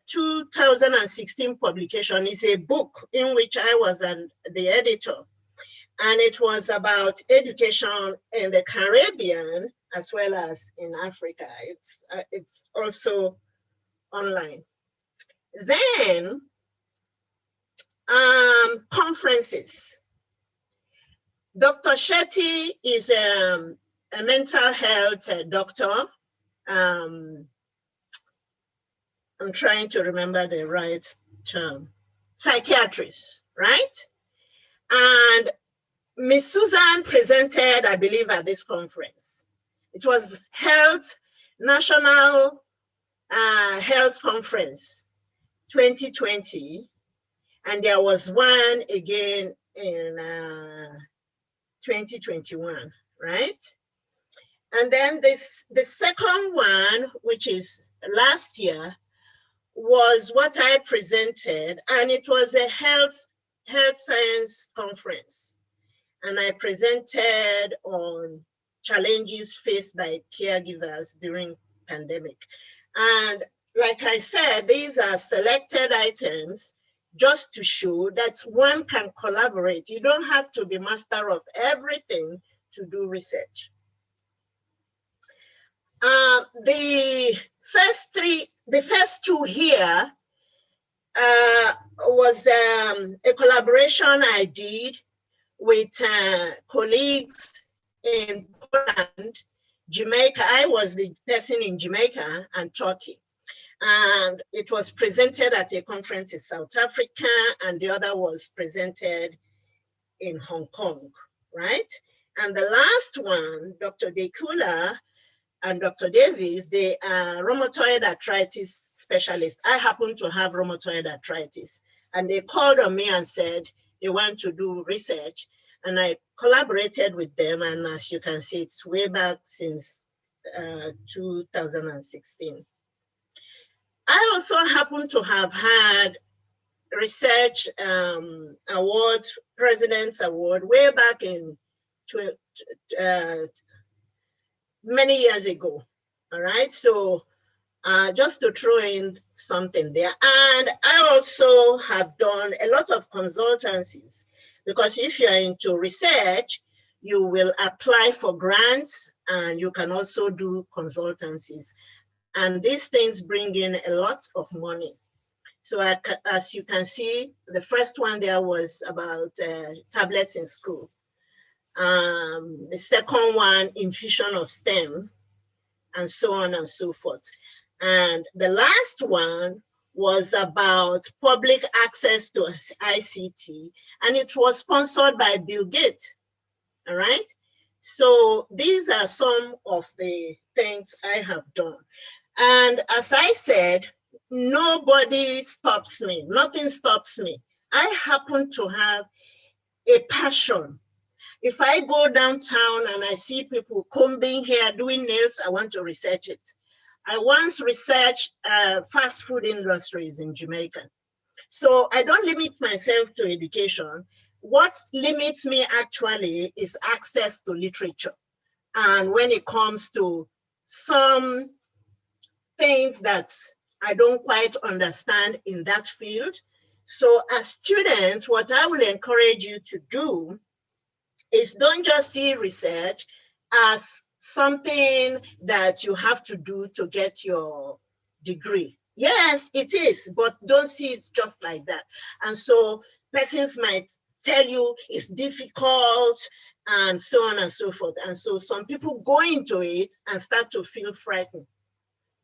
2016 publication is a book in which I was the editor. And it was about education in the Caribbean as well as in Africa. It's also online. Then conferences. Dr. Shetty is a mental health doctor. I'm trying to remember the right term. Psychiatrist, right? And Miss Susan presented, I believe, at this conference. It was National Health Conference 2020, and there was one again in 2021, right? And then the second one, which is last year, was what I presented, and it was a health science conference. And I presented on challenges faced by caregivers during pandemic. And like I said, these are selected items just to show that one can collaborate. You don't have to be master of everything to do research. The first two here was a collaboration I did with colleagues in Poland, Jamaica. I was the person in Jamaica and Turkey. And it was presented at a conference in South Africa, and the other was presented in Hong Kong, right? And the last one, Dr. Dekula and Dr. Davis, they are rheumatoid arthritis specialists. I happen to have rheumatoid arthritis, and they called on me and said they want to do research, and I collaborated with them. And as you can see, it's way back since 2016. I also happen to have had research awards, President's Award, way back in many years ago, all right? So just to throw in something there. And I also have done a lot of consultancies, because if you're into research, you will apply for grants, and you can also do consultancies. And these things bring in a lot of money. So as you can see, the first one there was about tablets in school. The second one, infusion of STEM, and so on and so forth. And the last one was about public access to ICT, and it was sponsored by Bill Gates, all right? So these are some of the things I have done. And as I said, nobody stops me, nothing stops me. I happen to have a passion. If I go downtown and I see people combing hair, doing nails, I want to research it. I once researched fast food industries in Jamaica. So I don't limit myself to education. What limits me actually is access to literature. And when it comes to some things that I don't quite understand in that field. So as students, what I will encourage you to do is don't just see research as something that you have to do to get your degree. Yes, it is, but don't see it just like that. And so persons might tell you it's difficult and so on and so forth. And so some people go into it and start to feel frightened.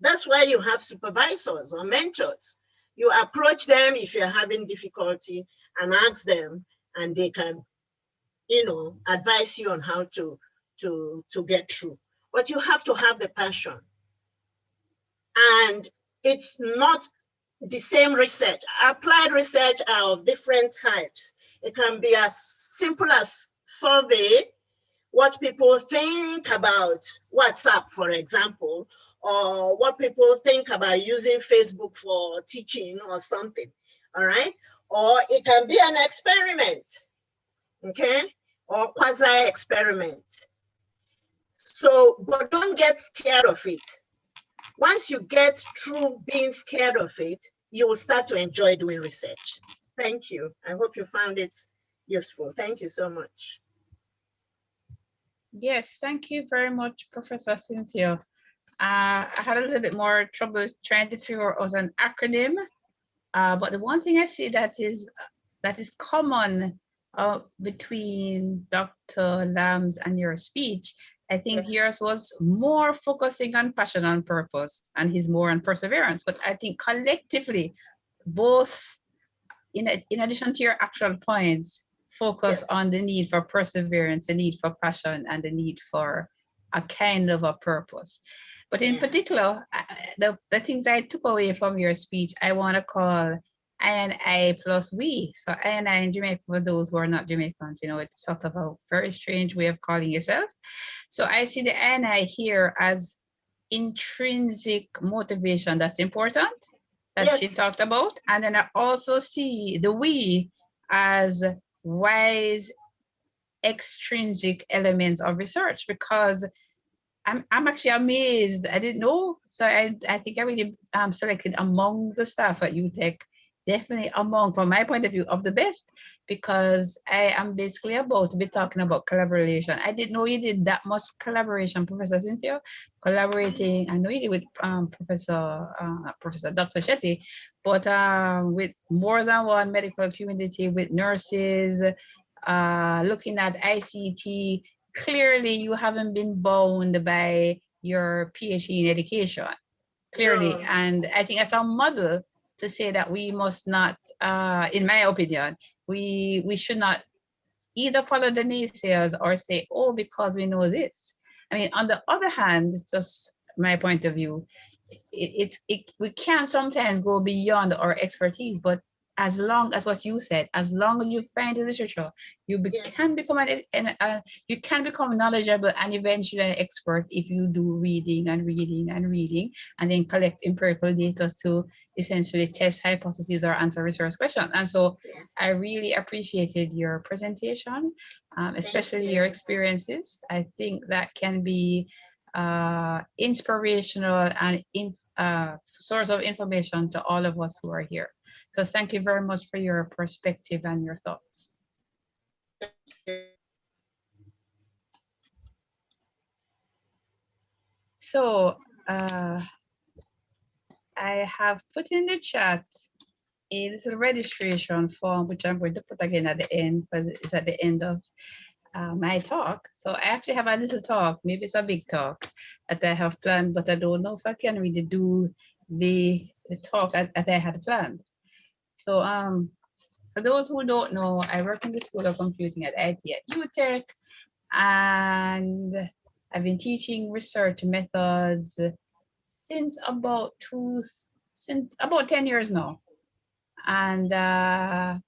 That's why you have supervisors or mentors. You approach them if you're having difficulty and ask them, and they can, advise you on how to get through. But you have to have the passion. And it's not the same research. Applied research are of different types. It can be as simple as survey what people think about WhatsApp, for example, or what people think about using Facebook for teaching or something, all right? Or it can be an experiment, okay? Or quasi-experiment. So, but don't get scared of it. Once you get through being scared of it, you will start to enjoy doing research. Thank you. I hope you found it useful. Thank you so much. Yes, thank you very much, Professor Cynthia. I had a little bit more trouble trying to figure out an acronym, but the one thing I see that is common between Dr. Lamb's and your speech, I think yours was more focusing on passion and purpose, and his more on perseverance. But I think collectively, both, in addition to your actual points, focus on the need for perseverance, the need for passion, and the need for a kind of a purpose. But in particular, the things I took away from your speech, I want to call I and I plus we. So I and I in Jamaica, for those who are not Jamaicans, it's sort of a very strange way of calling yourself. So I see the I and I here as intrinsic motivation that's important, that she talked about. And then I also see the we as wise extrinsic elements of research, because I'm actually amazed. I didn't know. So I think I really selected among the staff at UTech, definitely among, from my point of view, of the best, because I am basically about to be talking about collaboration. I didn't know you did that much collaboration, Professor Cynthia, collaborating. I know you did with Professor Dr. Shetty, but with more than one medical community, with nurses, looking at ICT. Clearly, you haven't been bound by your PhD in education, clearly. No. And I think that's a model to say that we must not, in my opinion, we should not either follow the naysayers or say, oh, because we know this. I mean, on the other hand, just my point of view, we can sometimes go beyond our expertise, but as long as what you said, as long as you find the literature, you can become you can become knowledgeable and eventually an expert if you do reading and reading and reading, and then collect empirical data to essentially test hypotheses or answer research questions. And so I really appreciated your presentation, especially your experiences. I think that can be inspirational and source of information to all of us who are here. So thank you very much for your perspective and your thoughts. So I have put in the chat a little registration form, which I'm going to put again at the end, because it's at the end of my talk. So I actually have a little talk, maybe it's a big talk that I have planned, but I don't know if I can really do the talk that I had planned. So for those who don't know, I work in the School of Computing at IT at UTech, and I've been teaching research methods since about 10 years now. And I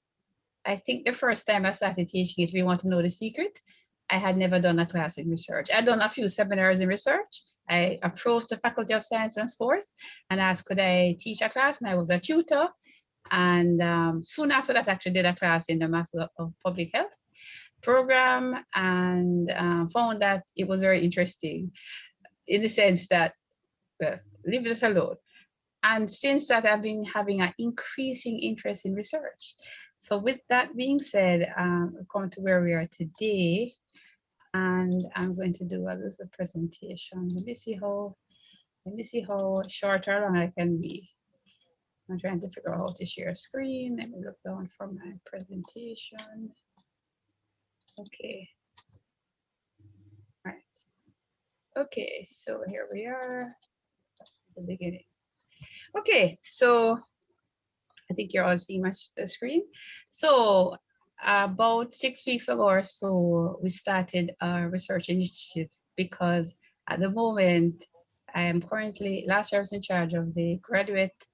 think the first time I started teaching it, if you want to know the secret, I had never done a class in research. I'd done a few seminars in research. I approached the Faculty of Science and Sports and asked, could I teach a class? And I was a tutor. And soon after that, I actually did a class in the Master of Public Health program, and found that it was very interesting in the sense that, well, leave this alone. And since that, I've been having an increasing interest in research. So with that being said, we've come to where we are today, and I'm going to do a little presentation. Let me see how short or long I can be. I'm trying to figure out how to share a screen. Let me look down for my presentation. Okay. All right. Okay, so here we are at the beginning. Okay, so I think you're all seeing my screen. So about 6 weeks ago or so, we started a research initiative because at the moment, I am currently, last year I was in charge of the graduate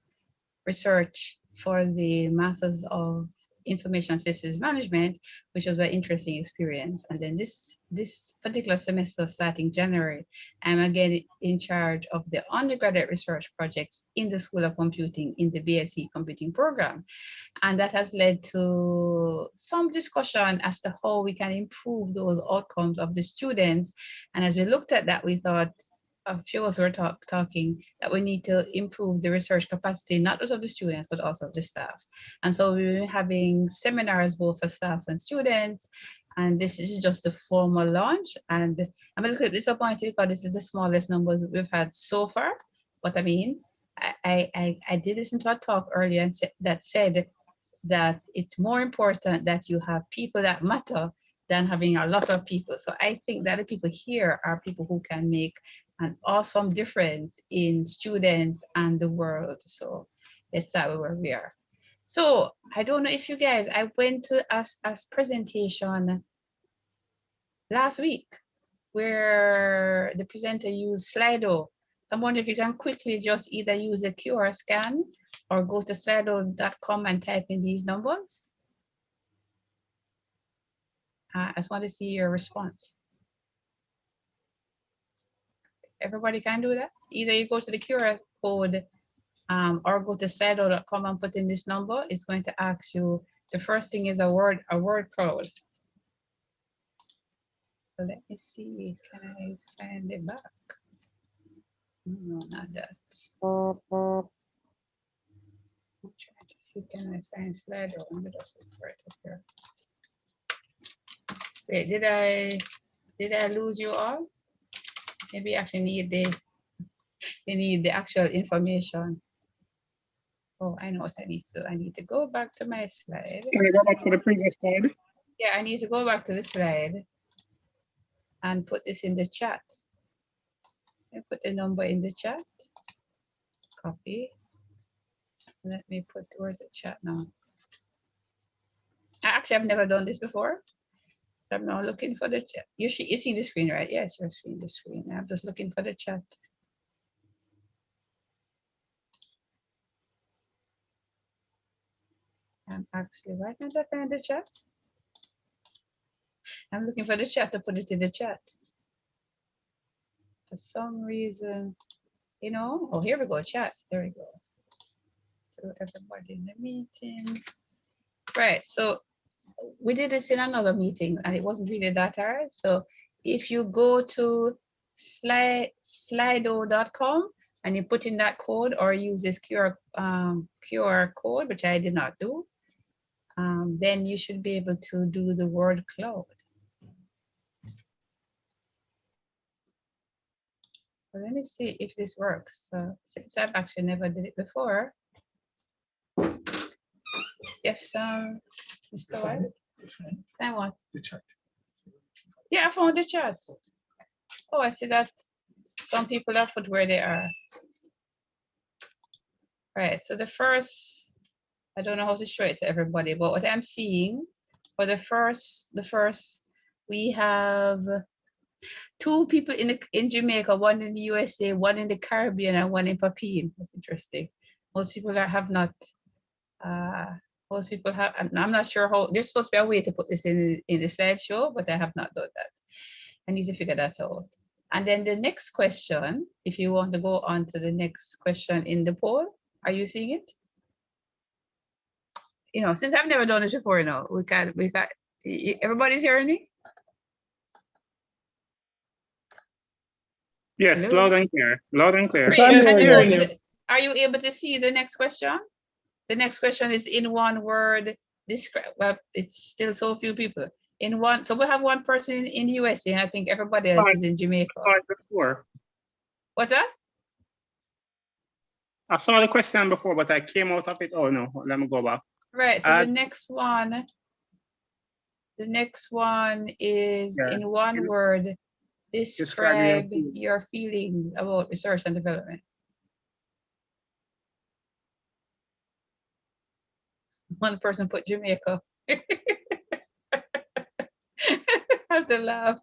research for the Masters of Information Systems Management, which was an interesting experience. And then this particular semester, starting January, I'm again in charge of the undergraduate research projects in the School of Computing in the BSc Computing program. And that has led to some discussion as to how we can improve those outcomes of the students. And as we looked at that, we thought, a few of us were talking that we need to improve the research capacity, not just of the students, but also of the staff. And so we're having seminars both for staff and students. And this is just the formal launch. And I'm a little disappointed because this is the smallest numbers we've had so far. But I mean, I did listen to a talk earlier and that said that it's more important that you have people that matter than having a lot of people. So I think that the people here are people who can make an awesome difference in students and the world. So let's start where we are. So I don't know if you guys, I went to a presentation last week where the presenter used Slido. I'm wondering if you can quickly just either use a QR scan or go to slido.com and type in these numbers. I just want to see your response. Everybody can do that. Either you go to the QR code or go to slido.com and put in this number. It's going to ask you, the first thing is a word cloud. So let me see, can I find it back? No, not that. I'm trying to see, can I find Slido? Let me just look for it up here. Wait, did I lose you all? Maybe you actually need the actual information. Oh, I know what I need to do. I need to go back to my slide. Can I go back to the previous slide? Yeah, I need to go back to the slide and put this in the chat. I put the number in the chat. Copy. Let me put, where's the chat now? Actually, I've never done this before. So I'm now looking for the chat. You see the screen, right? Yes, you're seeing the screen. I'm just looking for the chat. I'm actually, why can't I find the chat? I'm looking for the chat to put it in the chat. For some reason, you know, oh, here we go, chat. There we go. So everybody in the meeting. Right, so we did this in another meeting and it wasn't really that hard. So if you go to slido.com and you put in that code or use this QR code, which I did not do, then you should be able to do the word cloud. So let me see if this works. So since I've actually never did it before. Yes, Mr. White. I want the chat. Yeah, I found the chat. Oh, I see that some people have put where they are. Right, so the first, I don't know how to show it to everybody, but what I'm seeing for the first, we have 2 people in Jamaica, 1 in the USA, 1 in the Caribbean, and 1 in Papine. That's interesting. Most people have not. Most people have. I'm not sure how. There's supposed to be a way to put this in the slideshow, but I have not done that. I need to figure that out. And then the next question, if you want to go on to the next question in the poll, are you seeing it? You know, since I've never done it before, you know, everybody's hearing me? Yes, Hello? loud and clear. Loud and clear. Great. Yes, And then hearing go to you. are you able to see the next question? The next question is in one word, describe, well, it's still so few people. In one, so we have one person in the USA, and I think everybody else is in Jamaica. Before. What's that? I saw the question before, but I came out of it. Oh no, let me go back. Right, so the next one is Yeah. in one word, describe your feelings about research and development. One person put Jamaica. I have to laugh.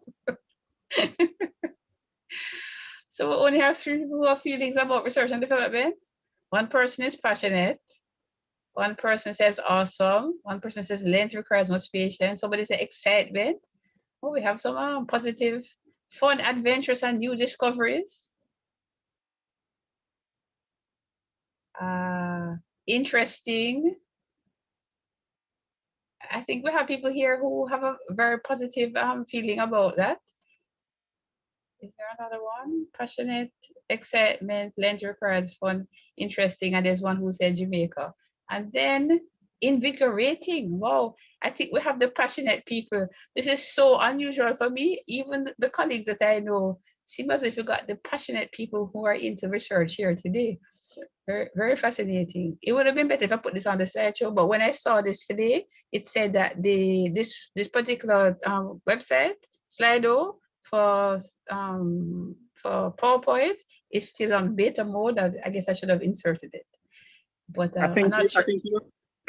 So we only have 3 people who have feelings about research and development. One person is passionate. One person says awesome. One person says length requires motivation. Somebody says excitement. Oh, we have some positive, fun adventures and new discoveries. Interesting. I think we have people here who have a very positive feeling about that. Is there another one? Passionate, excitement, length requires fun, interesting, and there's one who said Jamaica. And then invigorating. Wow, I think we have the passionate people. This is so unusual for me. Even the colleagues that I know seem as if you got the passionate people who are into research here today. Very, very fascinating. It would have been better if I put this on the slideshow, but when I saw this today, it said that this particular website, Slido, for PowerPoint is still on beta mode. I guess I should have inserted it. But I'm not sure.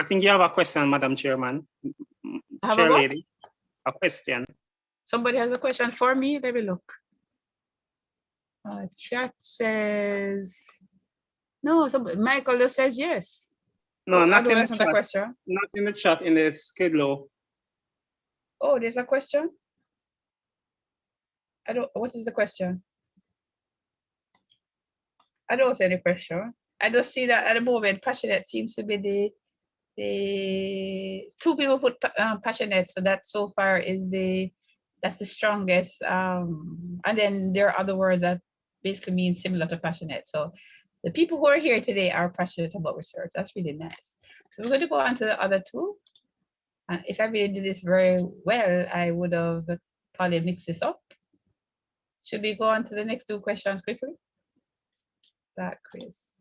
I think you have a question, Madam Chairman. Chair lady, a question. Somebody has a question for me. Let me look. Chat says no. Michael just says yes. No, not in that's the not chat. a question. Not in the chat. In the schedule. Oh, there's a question. What is the question? I don't see any question. I just see that at the moment, passionate seems to be the 2 people put passionate, so that so far is that's the strongest. And then there are other words that basically mean similar to passionate. So the people who are here today are passionate about research. That's really nice. So we're going to go on to the other 2. And if I really did this very well, I would have probably mixed this up. Should we go on to the next 2 questions quickly? That quiz.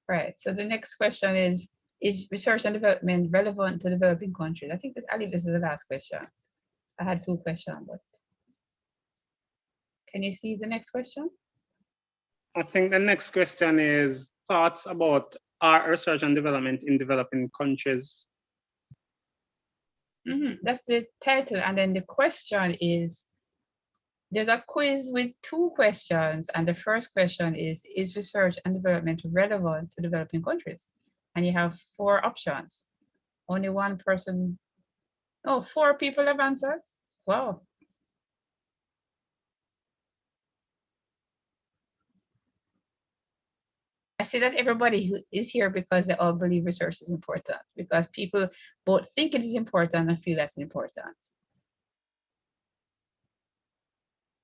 Right, so the next question is research and development relevant to developing countries? I think I believe this is the last question. I had 2 questions, but can you see the next question? I think the next question is thoughts about our research and development in developing countries. That's the title, and then the question is, there's a quiz with 2 questions, and the first question is research and development relevant to developing countries? And you have 4 options. Only 1 person, 4 people have answered. Wow. I see that everybody who is here because they all believe research is important, because people both think it is important and feel that's important.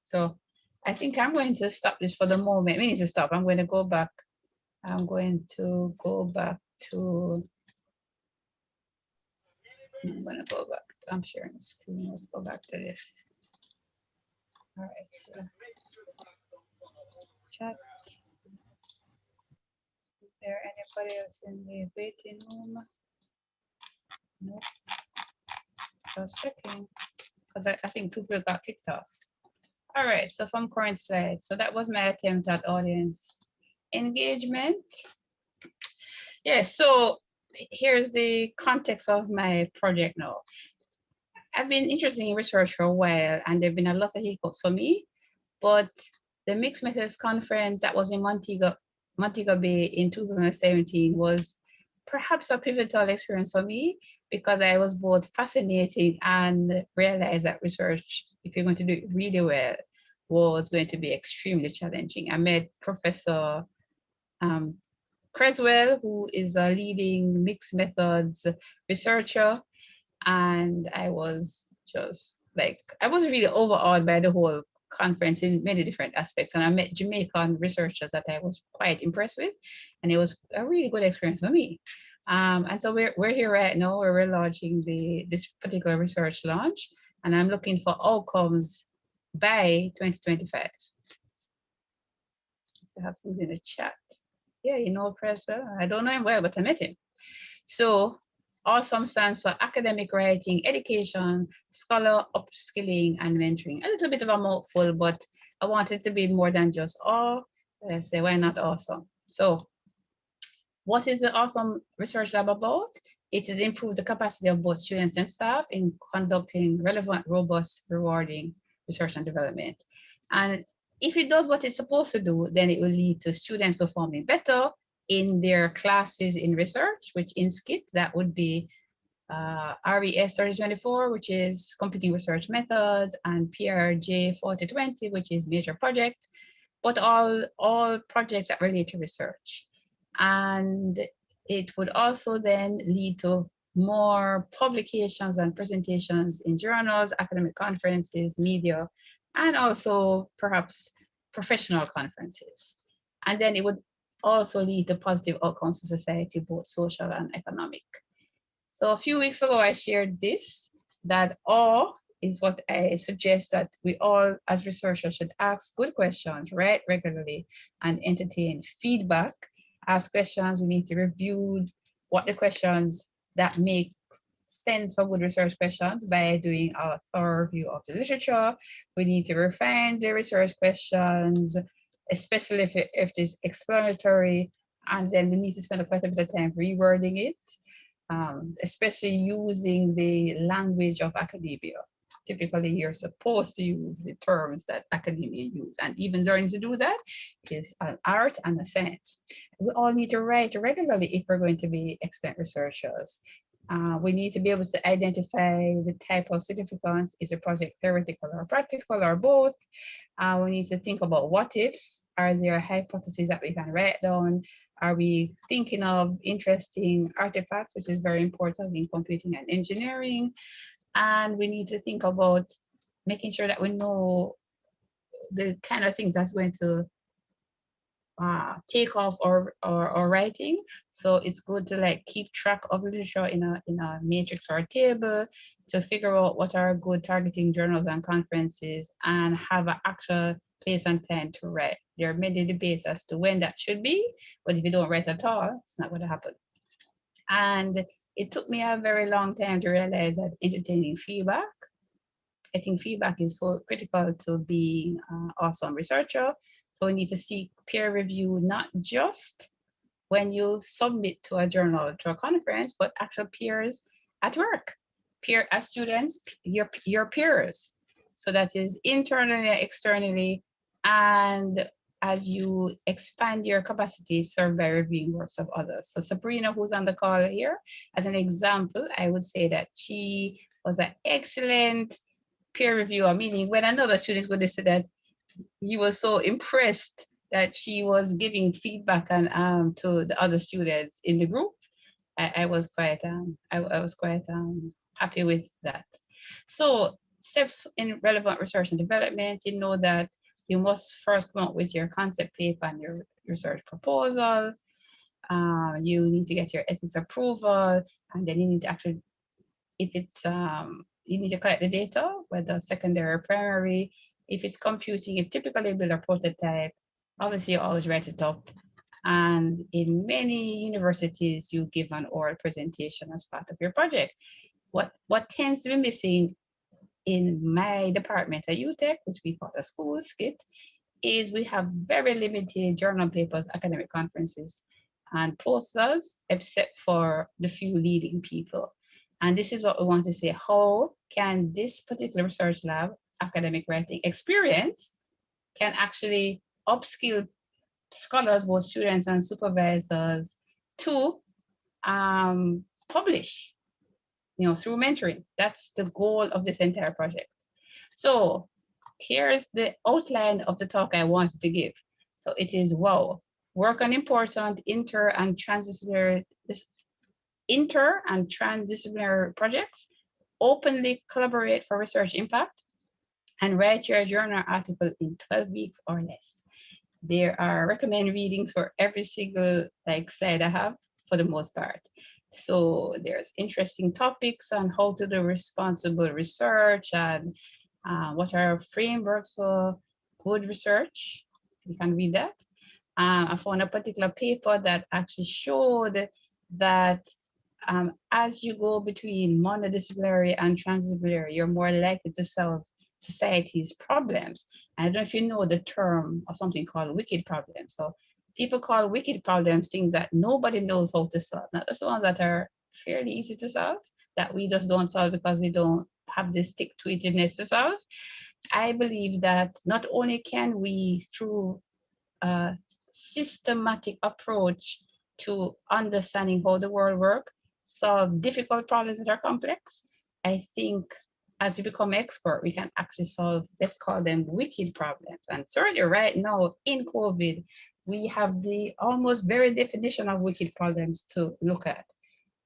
So I think I'm going to stop this for the moment. We need to stop. I'm going to go back. I'm going to go back to, I'm sharing the screen. Let's go back to this. All right, so chat. Is there anybody else in the waiting room? Nope. Just checking, because I think 2 people got kicked off. All right, so from current slide. So that was my attempt at audience engagement. Yes, so here's the context of my project now. I've been interested in research for a while, and there have been a lot of hiccups for me, but the Mixed Methods Conference that was in Montego Bay in 2017 was perhaps a pivotal experience for me, because I was both fascinated and realized that research if you're going to do it really well, was going to be extremely challenging. I met Professor Creswell, who is a leading mixed methods researcher, and I was just like, I was really overawed by the whole conference in many different aspects. And I met Jamaican researchers that I was quite impressed with, and it was a really good experience for me. And so we're here right now where we're launching this particular research launch, and I'm looking for outcomes by 2025. So I have something in the chat. Yeah, you know Creswell. I don't know him well, but I met him. So AWESUM stands for Academic Writing, Education, Scholar Upskilling, and Mentoring. A little bit of a mouthful, but I want it to be more than just I say, why not AWESUM? So what is the AWESUM Research Lab about? It is improve the capacity of both students and staff in conducting relevant, robust, rewarding research and development. And if it does what it's supposed to do, then it will lead to students performing better in their classes in research, which in SCIT, that would be RES 3024, which is computing research methods, and PRJ 4020, which is major project, but all projects that relate to research. And it would also then lead to more publications and presentations in journals, academic conferences, media, and also perhaps professional conferences. And then it would also lead to positive outcomes for society, both social and economic. So a few weeks ago, I shared this, that awe is what I suggest that we all as researchers should ask good questions, write regularly, and entertain feedback. Ask questions, we need to review what the questions that make sense for good research questions by doing a thorough review of the literature. We need to refine the research questions, especially if it is explanatory, and then we need to spend quite a bit of time rewording it, especially using the language of academia. Typically, you're supposed to use the terms that academia use, and even learning to do that is an art and a science. We all need to write regularly if we're going to be excellent researchers. We need to be able to identify the type of significance. Is a project theoretical or practical or both? We need to think about what ifs. Are there hypotheses that we can write down? Are we thinking of interesting artifacts, which is very important in computing and engineering? And we need to think about making sure that we know the kind of things that's going to take off or writing. So it's good to like keep track of literature in a matrix or a table to figure out what are good targeting journals and conferences, and have an actual place and time to write. There are many debates as to when that should be, but if you don't write at all, it's not going to happen. And it took me a very long time to realize that entertaining feedback, getting feedback is so critical to being an awesome researcher. So we need to seek peer review, not just when you submit to a journal or to a conference, but actual peers at work, as students, your peers. So that is internally, externally, and as you expand your capacity, serve by reviewing works of others. So Sabrina, who's on the call here, as an example, I would say that she was an excellent peer reviewer, meaning when another student is going to say that he was so impressed that she was giving feedback and to the other students in the group. I was quite happy with that. So steps in relevant research and development, you know that you must first come up with your concept paper and your research proposal. You need to get your ethics approval, and then you need to actually, if it's you need to collect the data, whether secondary or primary. If it's computing, you typically build a prototype. Obviously, you always write it up. And in many universities, you give an oral presentation as part of your project. What tends to be missing in my department at UTech, which we call the school SCIT, is we have very limited journal papers, academic conferences, and posters, except for the few leading people. And this is what we want to say: how can this particular research lab academic writing experience can actually upskill scholars, both students and supervisors, to publish, through mentoring. That's the goal of this entire project. So here's the outline of the talk I wanted to give. So it is, wow, work on important inter and transdisciplinary projects, openly collaborate for research impact, and write your journal article in 12 weeks or less. There are recommended readings for every single slide I have for the most part. So there's interesting topics on how to do responsible research and what are frameworks for good research. You can read that. I found a particular paper that actually showed that as you go between monodisciplinary and transdisciplinary, you're more likely to solve society's problems. I don't know if you know the term of something called wicked problems. So people call wicked problems things that nobody knows how to solve. Not the ones that are fairly easy to solve, that we just don't solve because we don't have the stick-to-itiveness to solve. I believe that not only can we, through a systematic approach to understanding how the world works, solve difficult problems that are complex, I think as we become expert, we can actually solve, let's call them wicked problems. And certainly right now in COVID, we have the almost very definition of wicked problems to look at.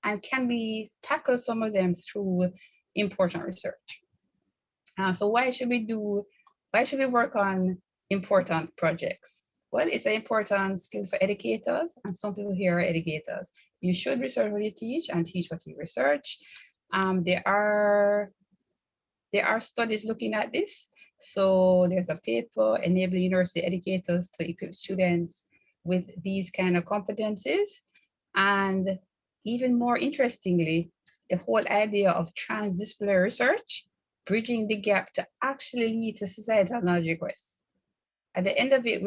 And can we tackle some of them through important research? So why should we work on important projects? Well, it's an important skill for educators, and some people here are educators. You should research what you teach and teach what you research. There are studies looking at this. So there's a paper enabling university educators to equip students with these kind of competencies. And even more interestingly, the whole idea of transdisciplinary research, bridging the gap to actually lead to societal knowledge requests. At the end of it,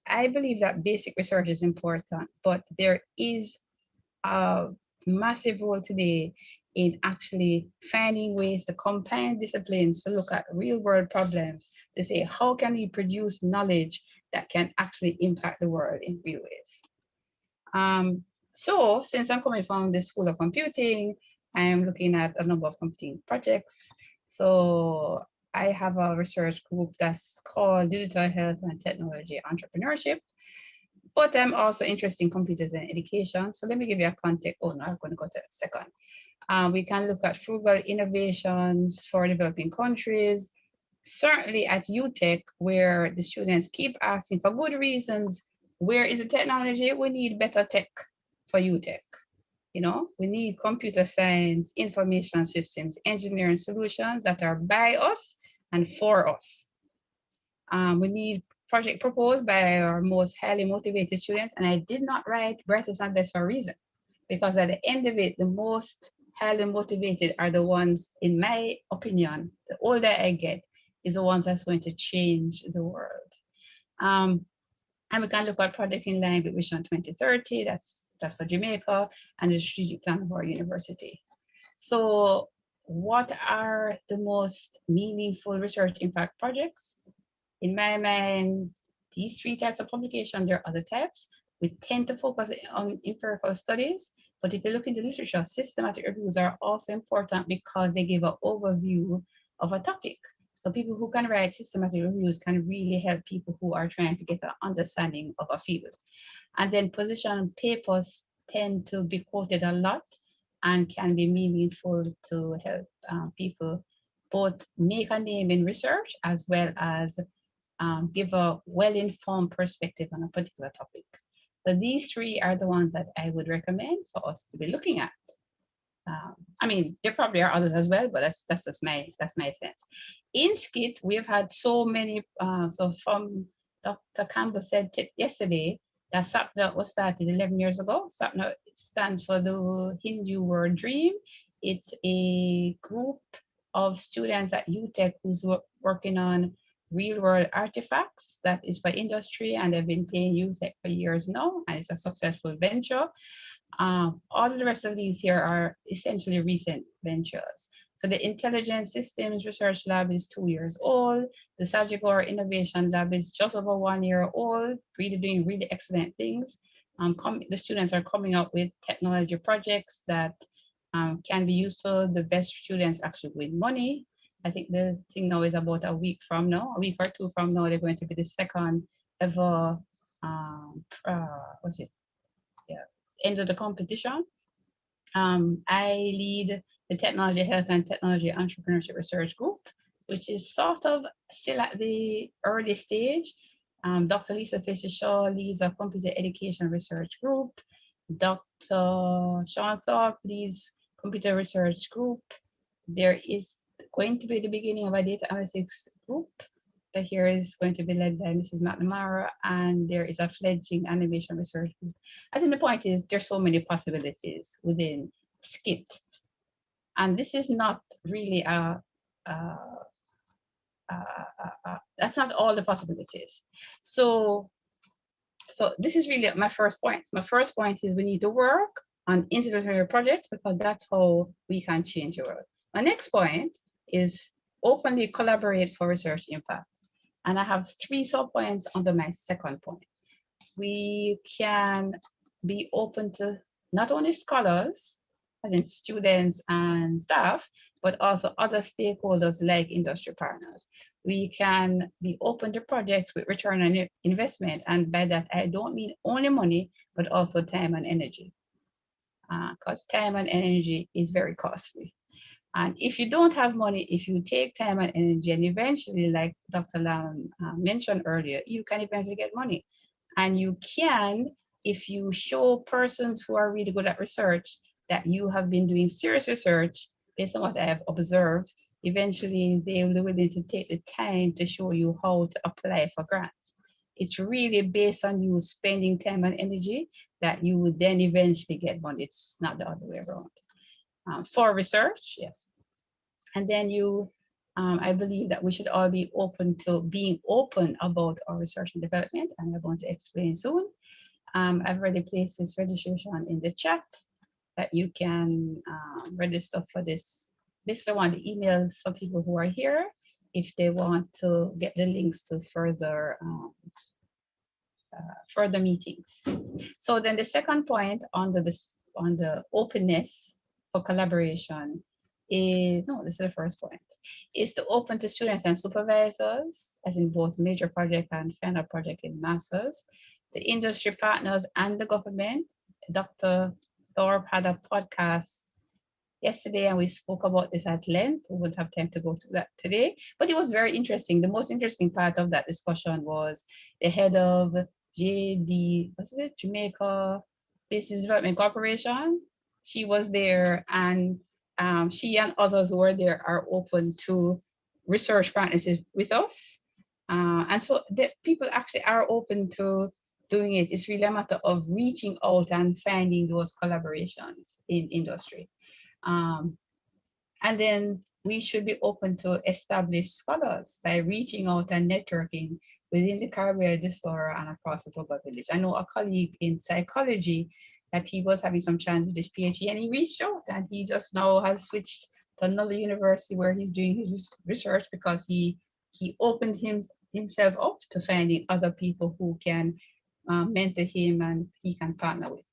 I believe that basic research is important, but there is a massive role today in actually finding ways to combine disciplines to look at real world problems, to say, how can we produce knowledge that can actually impact the world in real ways? So since I'm coming from the School of Computing, I am looking at a number of computing projects. So I have a research group that's called Digital Health and Technology Entrepreneurship, but I'm also interested in computers and education. So let me give you a context. Oh no, I'm going to go to the second. We can look at frugal innovations for developing countries. Certainly at UTech, where the students keep asking for good reasons, where is the technology? We need better tech for UTech. You know, we need computer science, information systems, engineering solutions that are by us and for us. We need project proposed by our most highly motivated students. And I did not write brightest and best for a reason, because at the end of it, the most highly motivated are the ones, in my opinion, the older I get, is the ones that's going to change the world. And we can look at project in line with Vision 2030, that's for Jamaica, and the strategic plan for our university. So what are the most meaningful research impact projects? In my mind, these three types of publication, there are other types. We tend to focus on empirical studies, but if you look into literature, systematic reviews are also important because they give an overview of a topic. So people who can write systematic reviews can really help people who are trying to get an understanding of a field. And then position papers tend to be quoted a lot and can be meaningful to help people both make a name in research as well as give a well-informed perspective on a particular topic. So these three are the ones that I would recommend for us to be looking at. I mean, there probably are others as well, but that's just my sense. In SCIT, we've had so many. So from Dr. Campbell said yesterday that SAPNA was started 11 years ago. SAPNA stands for the Hindu Word Dream. It's a group of students at UTech who's working on real-world artifacts that is for industry, and they've been paying UTech for years now, and it's a successful venture. All the rest of these here are essentially recent ventures. So the Intelligent Systems Research Lab is 2 years old. The Sagigor Innovation Lab is just over 1 year old, really doing really excellent things. The students are coming up with technology projects that can be useful. The best students actually win money. I think the thing now is about a week or 2 from now, they're going to be the second ever, what's it? Yeah, end of the competition. I lead the Technology, Health and Technology Entrepreneurship Research Group, which is sort of still at the early stage. Dr. Lisa Fisher-Shaw leads a computer education research group. Dr. Sean Thorpe leads computer research group. There is going to be the beginning of a data analytics group that here is going to be led by Mrs. McNamara, and there is a fledgling animation research group. I think the point is there's so many possibilities within SCIT, and this is not really that's not all the possibilities. So this is really my first point. My first point is we need to work on interdisciplinary projects because that's how we can change the world. My next point is openly collaborate for research impact. And I have 3 sub-points under my second point. We can be open to not only scholars, as in students and staff, but also other stakeholders like industry partners. We can be open to projects with return on investment. And by that, I don't mean only money, but also time and energy. Because time and energy is very costly. And if you don't have money, if you take time and energy, and eventually, like Dr. Lam mentioned earlier, you can eventually get money. And you can, if you show persons who are really good at research that you have been doing serious research, based on what I have observed, eventually they will be willing to take the time to show you how to apply for grants. It's really based on you spending time and energy that you would then eventually get money. It's not the other way around. For research, yes. And then I believe that we should all be open to being open about our research and development, and I'm going to explain soon. I've already placed this registration in the chat that you can register for this. Basically, I want the emails for people who are here if they want to get the links to further meetings. So then the second point on the openness for collaboration is, no, this is the first point, is to open to students and supervisors, as in both major project and final project in masters, the industry partners and the government. Dr. Thorpe had a podcast yesterday and we spoke about this at length. We won't have time to go through that today, but it was very interesting. The most interesting part of that discussion was the head of Jamaica Business Development Corporation. She was there, and she and others who were there are open to research partnerships with us. And so the people actually are open to doing it. It's really a matter of reaching out and finding those collaborations in industry. And then we should be open to established scholars by reaching out and networking within the Caribbean diaspora and across the global village. I know a colleague in psychology that he was having some challenge with his PhD, and he reached out, and he just now has switched to another university where he's doing his research because he opened himself up to finding other people who can mentor him and he can partner with.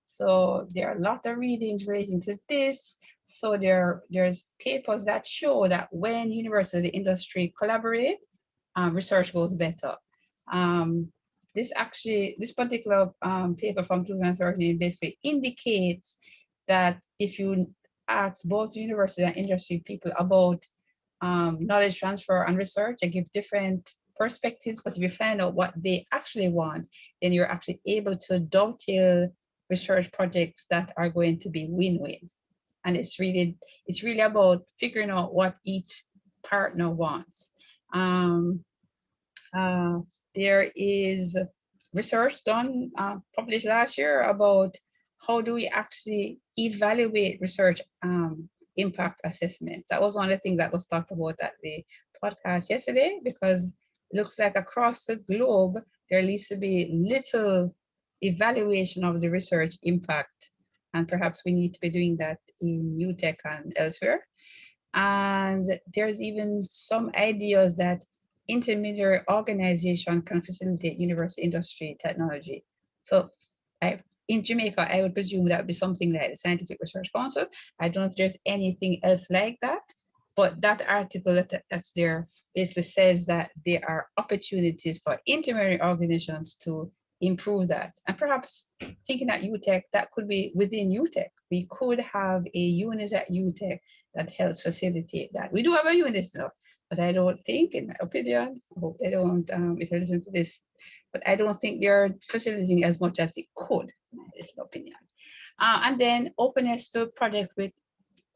So there are a lot of readings relating to this. So there's papers that show that when university and the industry collaborate, research goes better. This particular paper from 2013 basically indicates that if you ask both university and industry people about knowledge transfer and research, they give different perspectives, but if you find out what they actually want, then you're actually able to dovetail research projects that are going to be win-win. And it's really about figuring out what each partner wants. There is research done, published last year about how do we actually evaluate research impact assessments. That was one of the things that was talked about at the podcast yesterday, because it looks like across the globe, there needs to be little evaluation of the research impact. And perhaps we need to be doing that in UTech and elsewhere. And there's even some ideas that intermediary organization can facilitate university industry technology. So in Jamaica, I would presume that would be something like the Scientific Research Council. I don't know if there's anything else like that, But that article that's there basically says that there are opportunities for intermediary organizations to improve that. And perhaps thinking at UTech, that could be within UTech. We could have a unit at UTech that helps facilitate that. We do have a unit now, but I don't think, in my opinion, I hope they don't, if I listen to this, but I don't think they're facilitating as much as they could, in my opinion. And then openness to projects with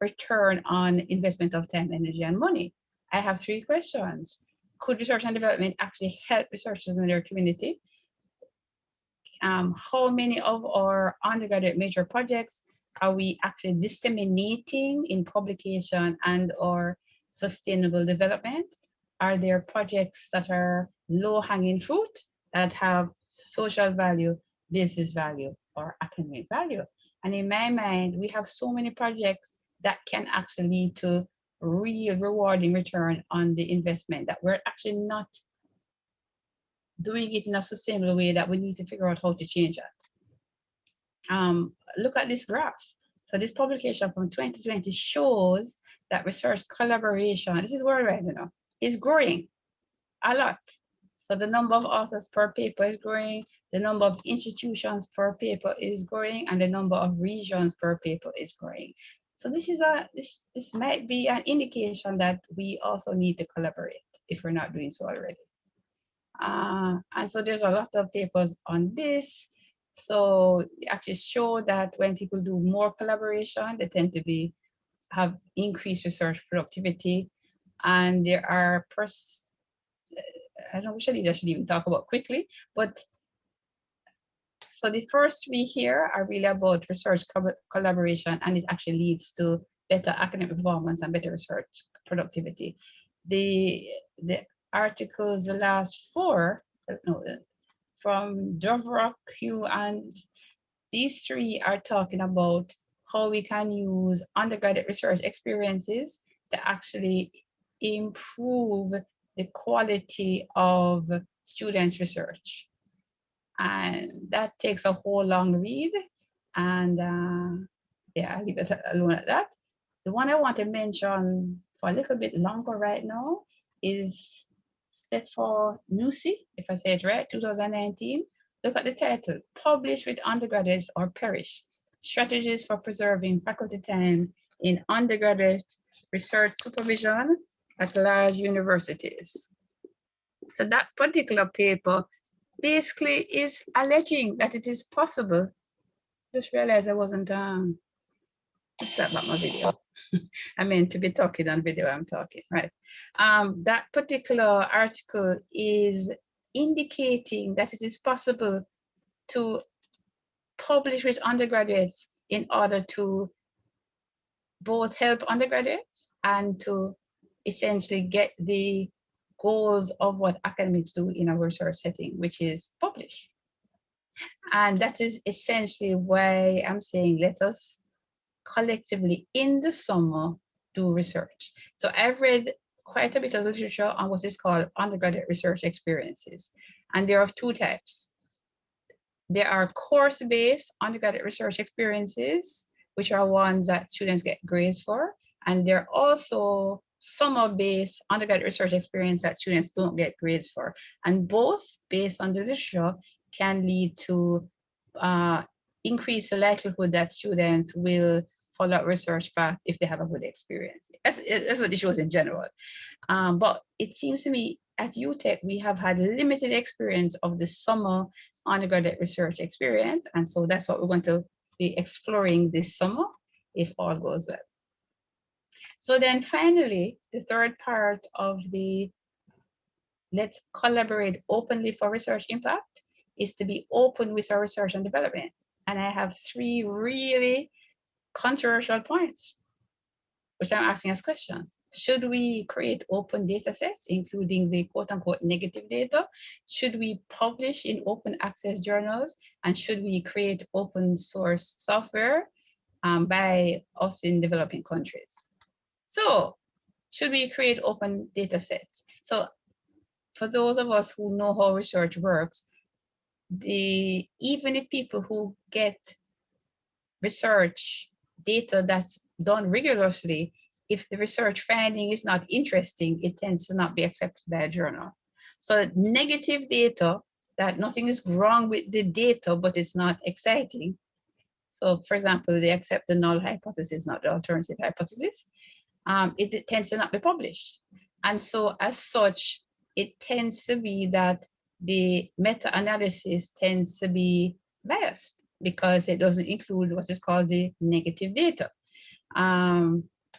return on investment of time, energy, and money. I have 3 questions. Could research and development actually help researchers in their community? How many of our undergraduate major projects are we actually disseminating in publication and or sustainable development? Are there projects that are low-hanging fruit that have social value, business value, or academic value? And in my mind, we have so many projects that can actually lead to real rewarding return on the investment that we're actually not doing it in a sustainable way, that we need to figure out how to change that. Look at this graph. So this publication from 2020 shows that research collaboration, this is worldwide, you know, is growing a lot. So the number of authors per paper is growing, the number of institutions per paper is growing, and the number of regions per paper is growing. So this is this might be an indication that we also need to collaborate if we're not doing so already. And so there's a lot of papers on this. So they actually show that when people do more collaboration, they tend to have increased research productivity. And there are, I don't know, we should even talk about quickly, but so the first 3 here are really about research collaboration, and it actually leads to better academic performance and better research productivity. The articles, the last 4, no, from Dovrock, Hugh, and these 3 are talking about how we can use undergraduate research experiences to actually improve the quality of students' research. And that takes a whole long read. And yeah, I'll leave it alone at that. The one I want to mention for a little bit longer right now is Stefan Nusi, if I say it right, 2019. Look at the title, Publish with Undergraduates or Perish, Strategies for Preserving Faculty Time in Undergraduate Research Supervision at Large Universities. So that particular paper basically is alleging that it is possible. Just realized I wasn't, start back my video. I meant to be talking on video, I'm talking, right? That particular article is indicating that it is possible to publish with undergraduates in order to both help undergraduates and to essentially get the goals of what academics do in a research setting, which is publish. And that is essentially why I'm saying let us collectively in the summer do research. So I've read quite a bit of literature on what is called undergraduate research experiences. And there are 2 types. There are course-based undergraduate research experiences, which are ones that students get grades for. And there are also summer-based undergraduate research experience that students don't get grades for. And both, based on the literature, can lead to increase the likelihood that students will follow a research path if they have a good experience. That's what it shows in general. But it seems to me at UTech, we have had limited experience of the summer undergraduate research experience. And so that's what we're going to be exploring this summer, if all goes well. So then finally, the third part of the let's collaborate openly for research impact is to be open with our research and development. And I have 3 really controversial points, which I'm asking as questions. Should we create open data sets, including the quote unquote negative data? Should we publish in open access journals? And should we create open source software by us in developing countries? So should we create open data sets? So for those of us who know how research works, even if people who get research data that's done rigorously if the research finding is not interesting, it tends to not be accepted by a journal. So negative data, that nothing is wrong with the data, but it's not exciting. So for example, they accept the null hypothesis, not the alternative hypothesis. It tends to not be published. And so as such, it tends to be that the meta-analysis tends to be biased because it doesn't include what is called the negative data.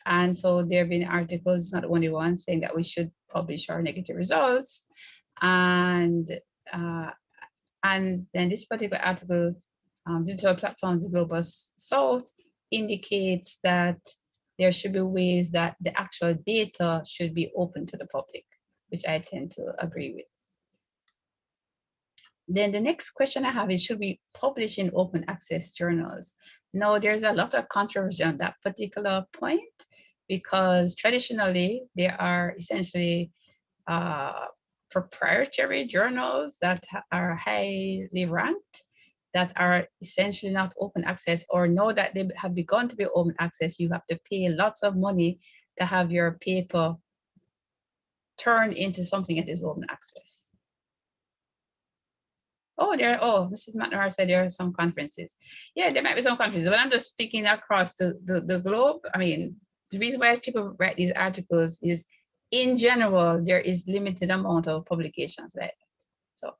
And so there have been articles, not the only one, saying that we should publish our negative results. And then this particular article, Digital Platforms, the Global South, indicates that there should be ways that the actual data should be open to the public, which I tend to agree with. Then the next question I have is, should we publish in open access journals? No, there's a lot of controversy on that particular point, because traditionally there are essentially proprietary journals that are highly ranked, that are essentially not open access, or know that they have begun to be open access. You have to pay lots of money to have your paper turned into something that is open access. Oh, Mrs. McNamara said there are some conferences. Yeah, there might be some conferences, but I'm just speaking across the globe. I mean, the reason why people write these articles is, in general, there is limited amount of publications like that. So,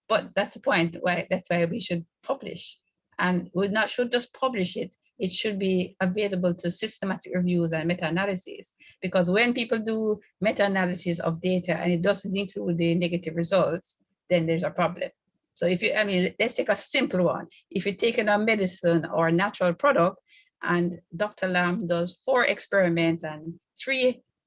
but that's the point. That's why we should publish, and we not should just publish it. It should be available to systematic reviews and meta-analysis, because when people do meta-analysis of data and it doesn't include the negative results, then there's a problem. So if you, I mean, let's take a simple one. If you're taking a medicine or a natural product, and Dr. Lam does 4 experiments and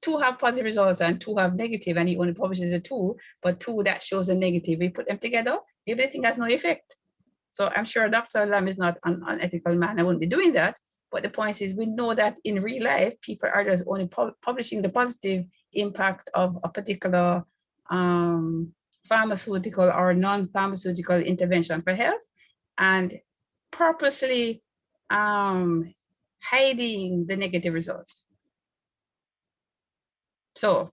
2 have positive results and 2 have negative, and he only publishes the 2, but 2 that shows a negative, we put them together, maybe the thing has no effect. So I'm sure Dr. Lam is not an unethical man. I wouldn't be doing that. But the point is, we know that in real life, people are just only publishing the positive impact of a particular pharmaceutical or non-pharmaceutical intervention for health, and purposely hiding the negative results. So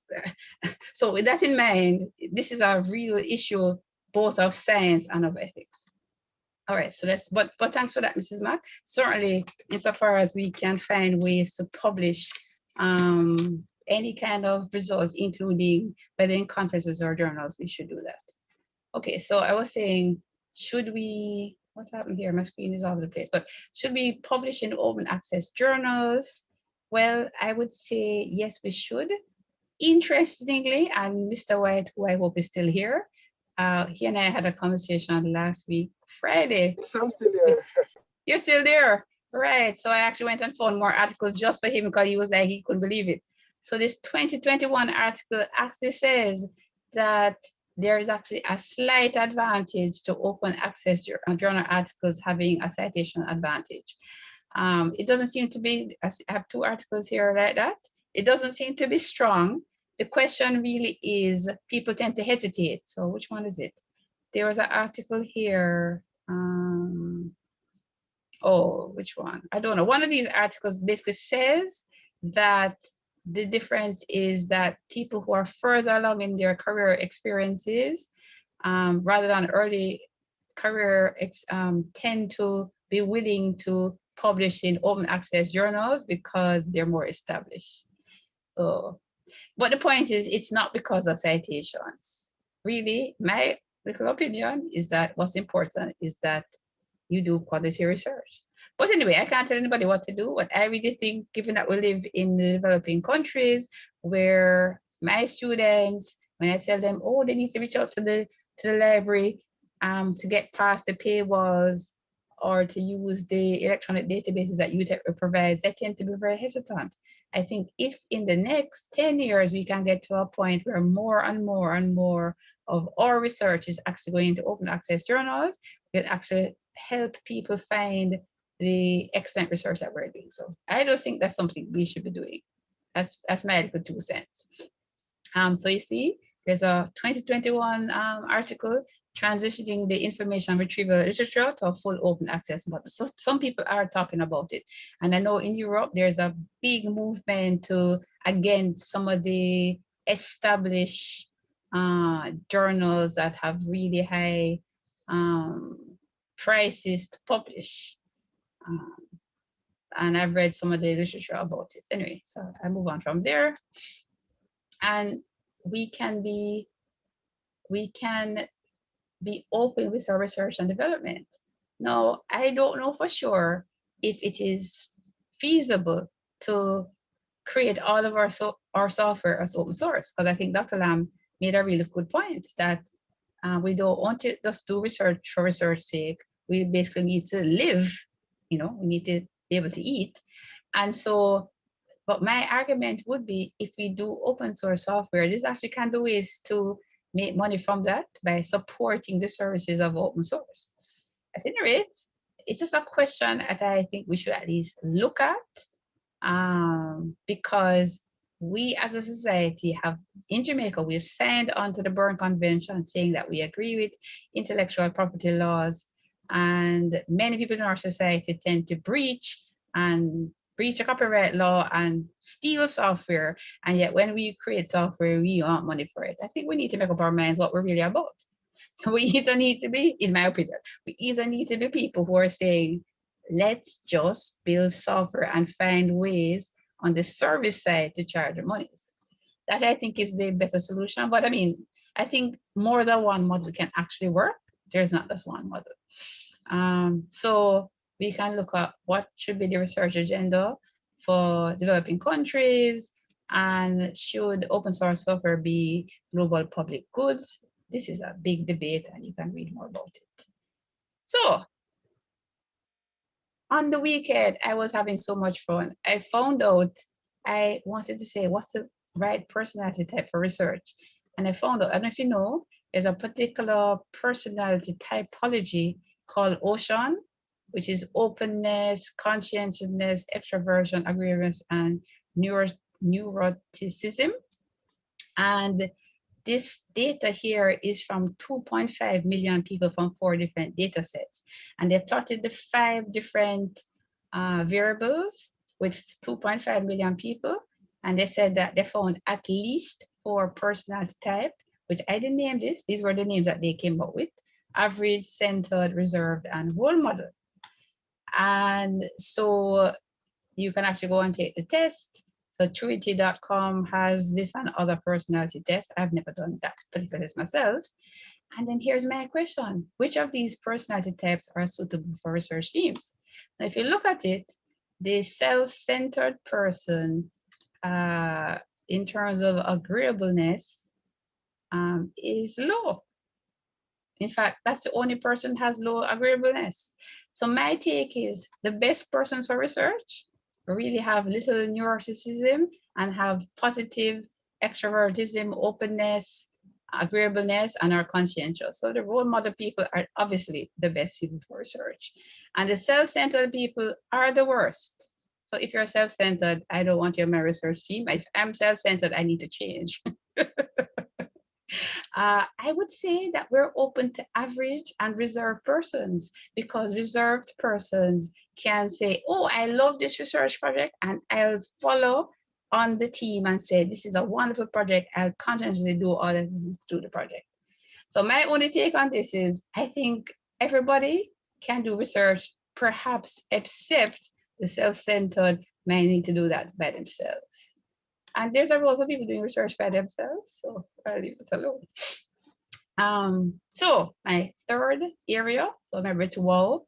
with that in mind, this is a real issue, both of science and of ethics. All right, so that's, but thanks for that, Mrs. Mack. Certainly, insofar as we can find ways to publish any kind of results, including whether in conferences or journals, we should do that. Okay, so I was saying, should we, what's happened here? My screen is all over the place, but should we publish in open access journals? Well, I would say yes, we should. Interestingly, and Mr. White, who I hope is still here, he and I had a conversation last week, Friday. I'm still there. You're still there, right? So I actually went and found more articles just for him, because he was like, he couldn't believe it. So this 2021 article actually says that there is actually a slight advantage to open access journal articles having a citation advantage. It doesn't seem to be, I have 2 articles here like that. It doesn't seem to be strong. The question really is, people tend to hesitate. So which one is it? There was an article here. Oh, which one? I don't know. One of these articles basically says that the difference is that people who are further along in their career experiences, rather than early career, tend to be willing to publish in open access journals because they're more established. So, but the point is, it's not because of citations. Really, my little opinion is that what's important is that you do quality research. But anyway, I can't tell anybody what to do. But I really think, given that we live in the developing countries, where my students, when I tell them, oh, they need to reach out to the library to get past the paywalls or to use the electronic databases that UTEC provides, they tend to be very hesitant. I think if in the next 10 years we can get to a point where more and more and more of our research is actually going into open access journals, it actually help people find the excellent research that we're doing. So I don't think that's something we should be doing. That's my little 2 cents. So you see, There's a 2021 article transitioning the information retrieval literature to a full open access model. So some people are talking about it. And I know in Europe, there's a big movement to against some of the established journals that have really high prices to publish. And I've read some of the literature about it. Anyway, so I move on from there. And we can be open with our research and development. Now, I don't know for sure if it is feasible to create all of our software as open source, because I think Dr. Lam made a really good point that we don't want to just do research for research's sake. We basically need to live, we need to be able to eat. And so, but my argument would be if we do open source software, there's actually can be ways to make money from that by supporting the services of open source. At any rate, it's just a question that I think we should at least look at, because we as a society have, in Jamaica, we've signed on to the Berne Convention saying that we agree with intellectual property laws, and many people in our society tend to breach a copyright law and steal software, and yet when we create software, we want money for it. I think we need to make up our minds what we're really about. So we either need to be, in my opinion, we either need to be people who are saying, let's just build software and find ways on the service side to charge the monies. That I think is the better solution. But I mean, I think more than one model can actually work. There's not just one model. So we can look at what should be the research agenda for developing countries, and should open source software be global public goods? This is a big debate, and you can read more about it. So on the weekend, I was having so much fun. I found out I wanted to say, what's the right personality type for research? And I found out, I don't know if you know, there's a particular personality typology called OCEAN, which is openness, conscientiousness, extroversion, agreeableness, and neuroticism. And this data here is from 2.5 million people from 4 different data sets. And they plotted the 5 different variables with 2.5 million people. And they said that they found at least 4 personality type, which I didn't name this. These were the names that they came up with: average, centered, reserved, and role model. And so you can actually go and take the test. So Truity.com has this and other personality tests. I've never done that particular test myself. And then here's my question: which of these personality types are suitable for research teams? Now, if you look at it, the self-centered person, in terms of agreeableness, is low. In fact, that's the only person has low agreeableness. So my take is the best persons for research really have little neuroticism and have positive extrovertism, openness, agreeableness, and are conscientious. So the role model people are obviously the best people for research. And the self-centered people are the worst. So if you're self-centered, I don't want you on my research team. If I'm self-centered, I need to change. I would say that we're open to average and reserved persons, because reserved persons can say, oh, I love this research project, and I'll follow on the team and say, this is a wonderful project. I'll continuously do all of this to the project. So my only take on this is, I think everybody can do research, perhaps except the self-centered might need to do that by themselves. And there's a role for people doing research by themselves, so I'll leave it alone. So my third area, so remember to WOW,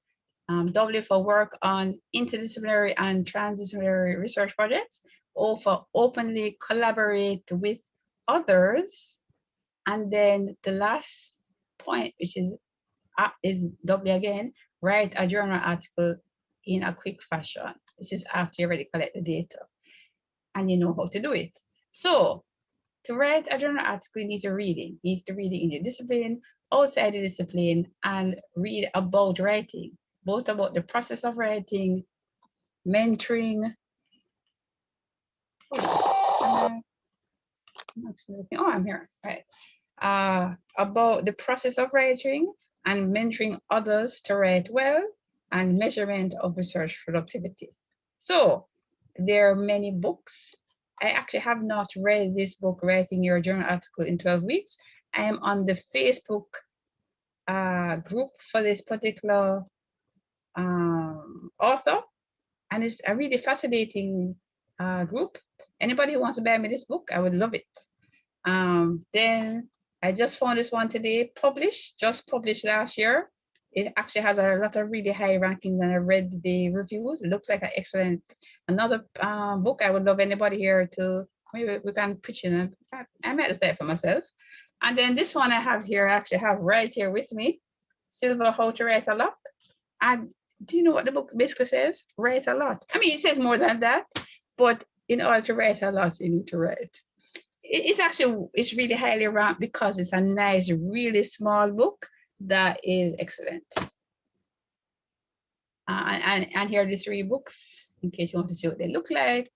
W for work on interdisciplinary and transdisciplinary research projects, O for openly collaborate with others. And then the last point, which is W again, write a journal article in a quick fashion. This is after you already collect the data and you know how to do it. So to write a journal article, you need to read it. You need to read it in your discipline, outside the discipline, and read about writing, both about the process of writing, mentoring. Oh, I'm here, right. About the process of writing and mentoring others to write well and measurement of research productivity. So there are many books. I actually have not read this book, Writing Your Journal Article in 12 Weeks. I am on the Facebook group for this particular author, and it's a really fascinating group. Anybody who wants to buy me this book, I would love it. Then I just found this one today, just published last year. It actually has a lot of really high rankings, and I read the reviews. It looks like an excellent, another book. I would love anybody here to, maybe we can pitch in. I might just buy it for myself. And then this one I have here, I actually have right here with me, Silver, How to Write a Lot. And do you know what the book basically says? Write a lot. I mean, it says more than that, but in order to write a lot, you need to write. It's really highly ranked because it's a nice, really small book that is excellent. And here are the 3 books in case you want to see what they look like.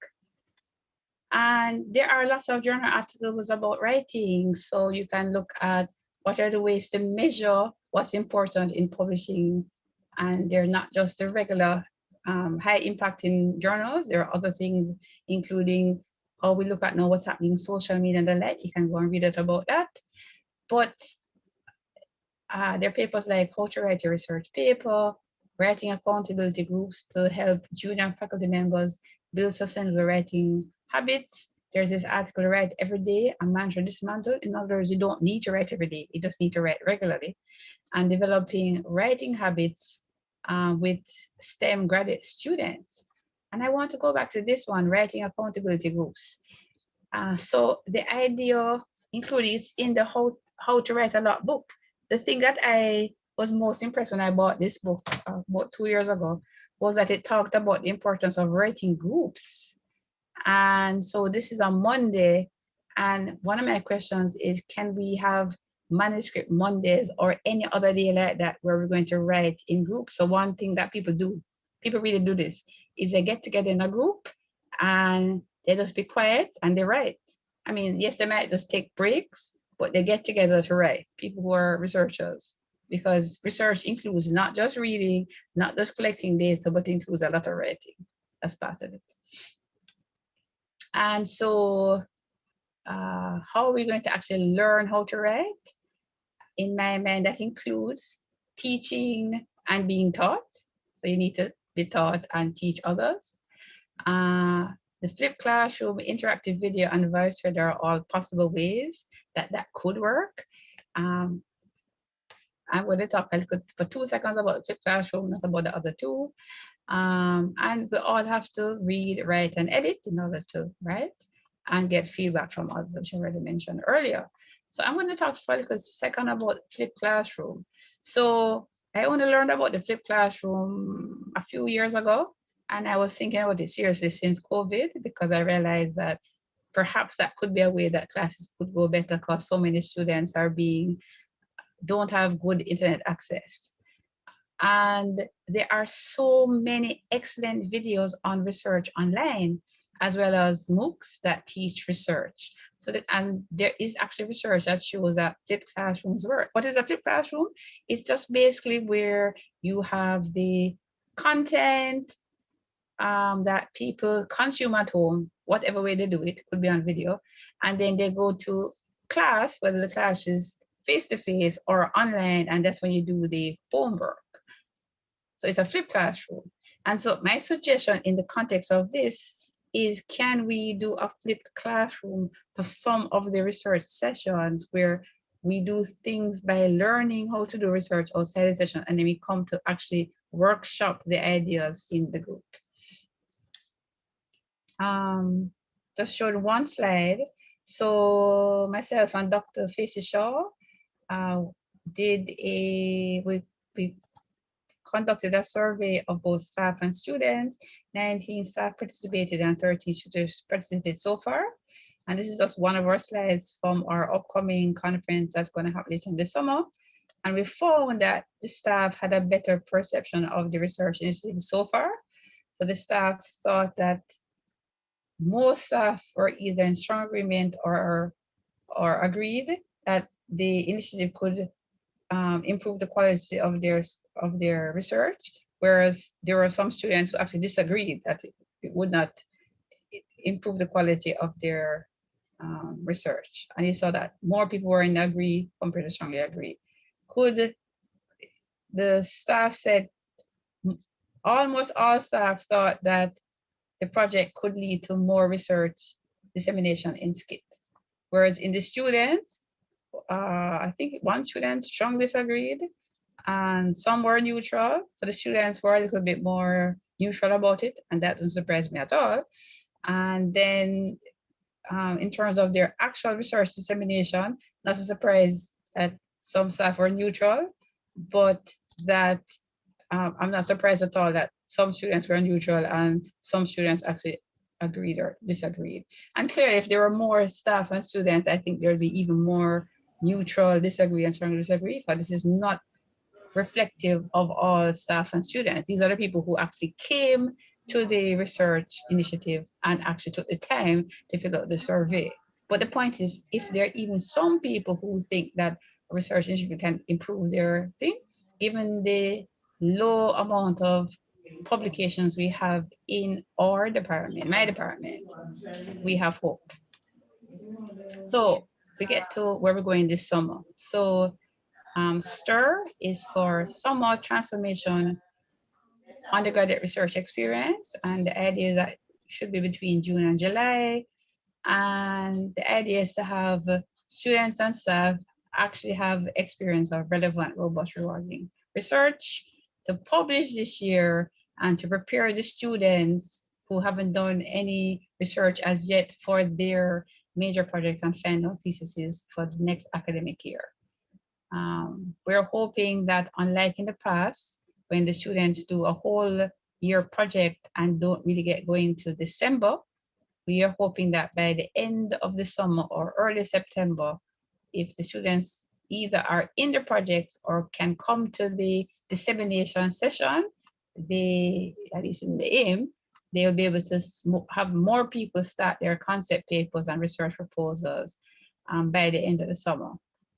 And there are lots of journal articles about writing, so you can look at what are the ways to measure what's important in publishing. And they're not just the regular high impacting journals. There are other things, including how we look at now what's happening in social media and the like. You can go and read it about that. But there are papers like How to Write Your Research Paper, writing accountability groups to help junior faculty members build sustainable writing habits. There's this article, Write Every Day, a mantra dismantled. In other words, you don't need to write every day. You just need to write regularly. And developing writing habits with STEM graduate students. And I want to go back to this one, writing accountability groups. So the idea included is in the how to Write a Lot book. The thing that I was most impressed when I bought this book about 2 years ago was that it talked about the importance of writing groups. And so this is on Monday. And one of my questions is, can we have manuscript Mondays or any other day like that where we're going to write in groups? So one thing that people really do this, is they get together in a group and they just be quiet and they write. I mean, yes, they might just take breaks, but they get together to write, people who are researchers, because research includes not just reading, not just collecting data, but includes a lot of writing. That's part of it. And so how are we going to actually learn how to write? In my mind, that includes teaching and being taught. So you need to be taught and teach others. The flipped classroom, interactive video, and voice reader are all possible ways that could work. I'm going to talk for 2 seconds about flipped classroom, not about the other 2. And we all have to read, write, and edit in order to write and get feedback from others, which I already mentioned earlier. So I'm going to talk for a second about flipped classroom. So I only learned about the flipped classroom a few years ago, and I was thinking about it seriously since COVID, because I realized that perhaps that could be a way that classes could go better, because so many students don't have good internet access. And there are so many excellent videos on research online, as well as MOOCs that teach research. So and there is actually research that shows that flipped classrooms work. What is a flipped classroom? It's just basically where you have the content that people consume at home, whatever way they do it, could be on video, and then they go to class, whether the class is face-to-face or online, and that's when you do the homework. So it's a flipped classroom. And so my suggestion in the context of this is, can we do a flipped classroom for some of the research sessions where we do things by learning how to do research outside the session, and then we come to actually workshop the ideas in the group. Just showed one slide. So myself and Dr. Facey Shaw we conducted a survey of both staff and students. 19 staff participated and 13 students participated so far. And this is just one of our slides from our upcoming conference that's going to happen later in the summer. And we found that the staff had a better perception of the research initiative so far. So the staff thought that most staff were either in strong agreement or or agreed that the initiative could improve the quality of their research, whereas there were some students who actually disagreed that it would not improve the quality of their research. And you saw that more people were in agree compared to strongly agree. Could the staff said almost all staff thought that the project could lead to more research dissemination in SCIT, whereas in the students, I think one student strongly disagreed and some were neutral. So the students were a little bit more neutral about it, and that doesn't surprise me at all. And then in terms of their actual research dissemination, not a surprise that some staff were neutral, but that I'm not surprised at all that some students were neutral and some students actually agreed or disagreed. And clearly, if there were more staff and students, I think there would be even more neutral, disagree, and strongly disagree. But this is not reflective of all staff and students. These are the people who actually came to the research initiative and actually took the time to fill out the survey. But the point is, if there are even some people who think that a research initiative can improve their thing, given the low amount of publications we have in our department, my department, we have hope. So we get to where we're going this summer. So STIR is for Summer Transformation Undergraduate Research Experience. And the idea is that it should be between June and July. And the idea is to have students and staff actually have experience of relevant, robust, rewarding research to publish this year and to prepare the students who haven't done any research as yet for their major projects and final theses for the next academic year. We're hoping that, unlike in the past, when the students do a whole year project and don't really get going to December, we are hoping that by the end of the summer or early September, if the students either are in the projects or can come to the dissemination session, they, at least in the aim, they will be able to have more people start their concept papers and research proposals by the end of the summer.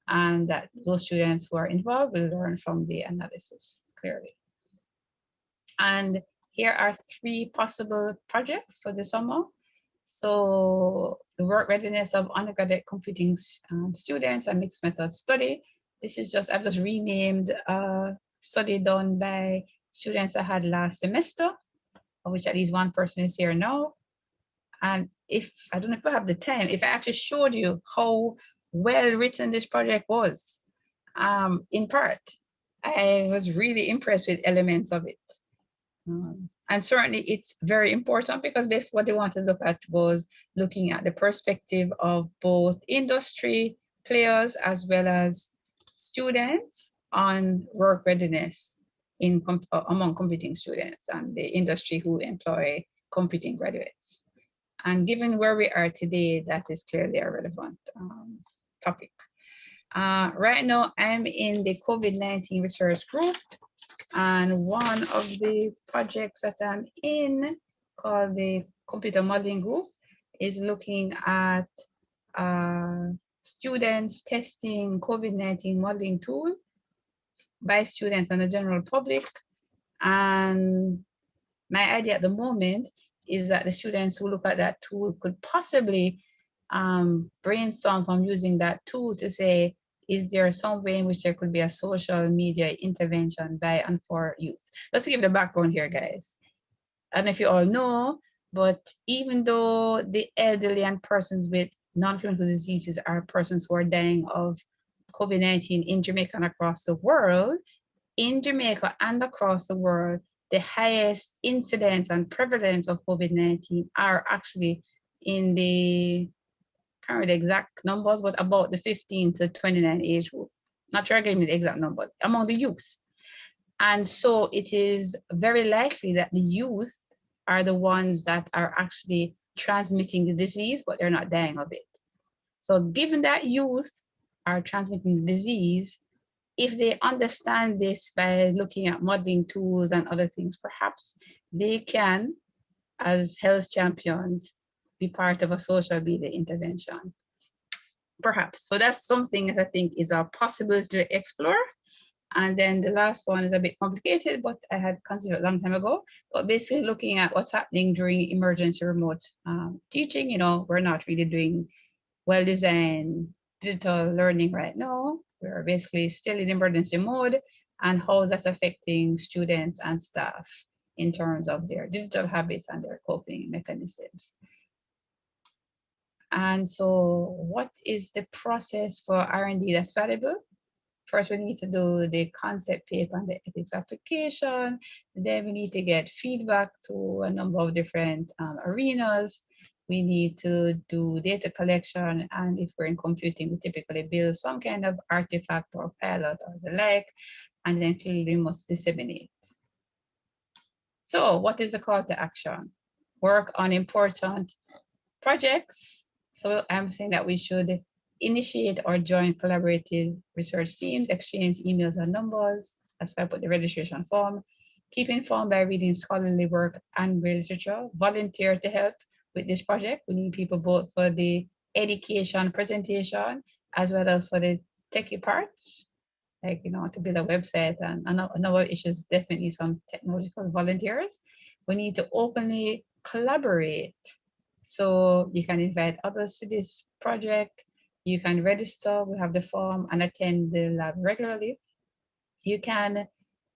And that those students who are involved will learn from the analysis clearly. And here are 3 possible projects for the summer. So the work readiness of undergraduate computing students, a mixed method study. This is just, I've just renamed a study done by students I had last semester, of which at least one person is here now. And if, I don't know if I have the time, if I actually showed you how well written this project was, in part, I was really impressed with elements of it. And certainly it's very important because basically what they want to look at was looking at the perspective of both industry players as well as students on work readiness in among computing students and the industry who employ computing graduates. And given where we are today, that is clearly a relevant topic. Right now, I'm in the COVID-19 research group, and one of the projects that I'm in, called the computer modeling group, is looking at students testing COVID-19 modeling tool by students and the general public. And my idea at the moment is that the students who look at that tool could possibly brainstorm from using that tool to say, is there some way in which there could be a social media intervention by and for youth? Let's give the background here, guys. I don't know if you all know, but even though the elderly and persons with non-communicable diseases are persons who are dying of COVID-19 in Jamaica and across the world, in Jamaica and across the world, the highest incidence and prevalence of COVID-19 are actually in the, I can't remember the exact numbers, but about the 15 to 29 age group. Not sure I gave me the exact number, among the youth. And so it is very likely that the youth are the ones that are actually transmitting the disease, but they're not dying of it. So given that youth are transmitting the disease, if they understand this by looking at modeling tools and other things, perhaps they can, as health champions, be part of a social media intervention. perhaps. So that's something that I think is a possibility to explore. And then the last one is a bit complicated, but I had considered a long time ago. But basically looking at what's happening during emergency remote teaching, you know, we're not really doing well-designed digital learning right now. We're basically still in emergency mode, and how that's affecting students and staff in terms of their digital habits and their coping mechanisms. And so what is the process for R&D that's valuable? First, we need to do the concept paper and the ethics application. Then we need to get feedback to a number of different arenas. We need to do data collection. And if we're in computing, we typically build some kind of artifact or pilot or the like, and then clearly we must disseminate. So what is the call to action? Work on important projects. So I'm saying that we should initiate or join collaborative research teams, exchange emails and numbers, as well put the registration form, keep informed by reading scholarly work and literature, volunteer to help with this project. We need people both for the education presentation, as well as for the techie parts, like, you know, to build a website and another issues, definitely some technological volunteers. We need to openly collaborate. So you can invite others to this project. You can register, we have the form, and attend the lab regularly. You can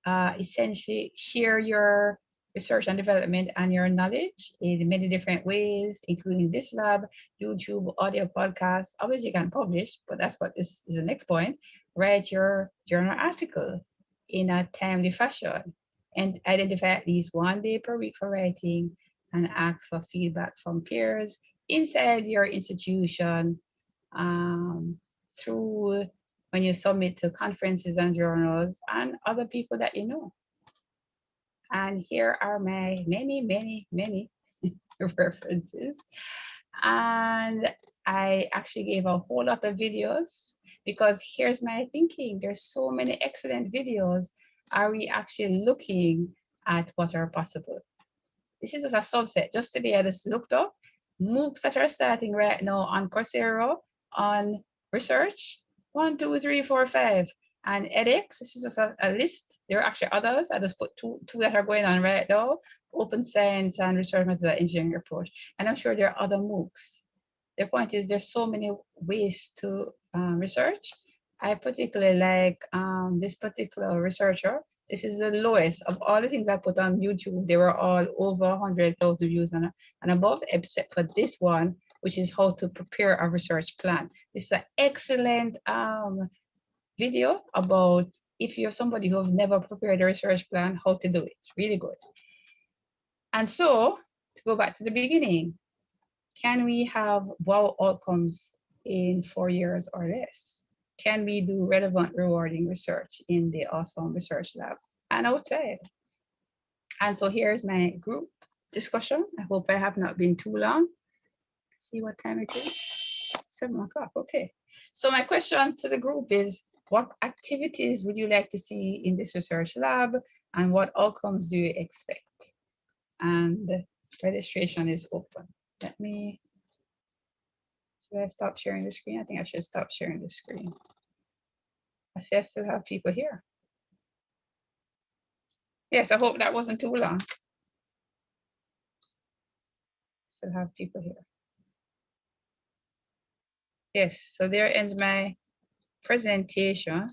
essentially share your research and development and your knowledge in many different ways, including this lab, YouTube, audio, podcasts. Obviously, you can publish, but that's what this is the next point. Write your journal article in a timely fashion and identify at least 1 day per week for writing, and ask for feedback from peers inside your institution, through when you submit to conferences and journals and other people that you know. And here are my many references. And I actually gave a whole lot of videos, because here's my thinking. There's so many excellent videos. Are we actually looking at what are possible? This is just a subset. Just today I just looked up MOOCs that are starting right now on Coursera on research. 1, 2, 3, 4, 5. And edX, this is just a list. There are actually others. I just put two that are going on right now: Open Science and Research Methods Engineering Approach. And I'm sure there are other MOOCs. The point is there's so many ways to research. I particularly like this particular researcher. This is the lowest of all the things I put on YouTube. They were all over 100,000 views and above, except for this one, which is how to prepare a research plan. This is an excellent video about if you're somebody who have never prepared a research plan, how to do it. Really good. And so, to go back to the beginning, can we have wow outcomes in 4 years or less? Can we do relevant, rewarding research in the AWESUM Research Lab and outside? And so here's my group discussion. I hope I have not been too long. Let's see what time it is. 7 o'clock, okay. So my question to the group is, what activities would you like to see in this research lab, and what outcomes do you expect? And the registration is open. Let me, should I stop sharing the screen? I think I should stop sharing the screen. I see I still have people here. Yes, I hope that wasn't too long. Still have people here. Yes, so there ends my presentation.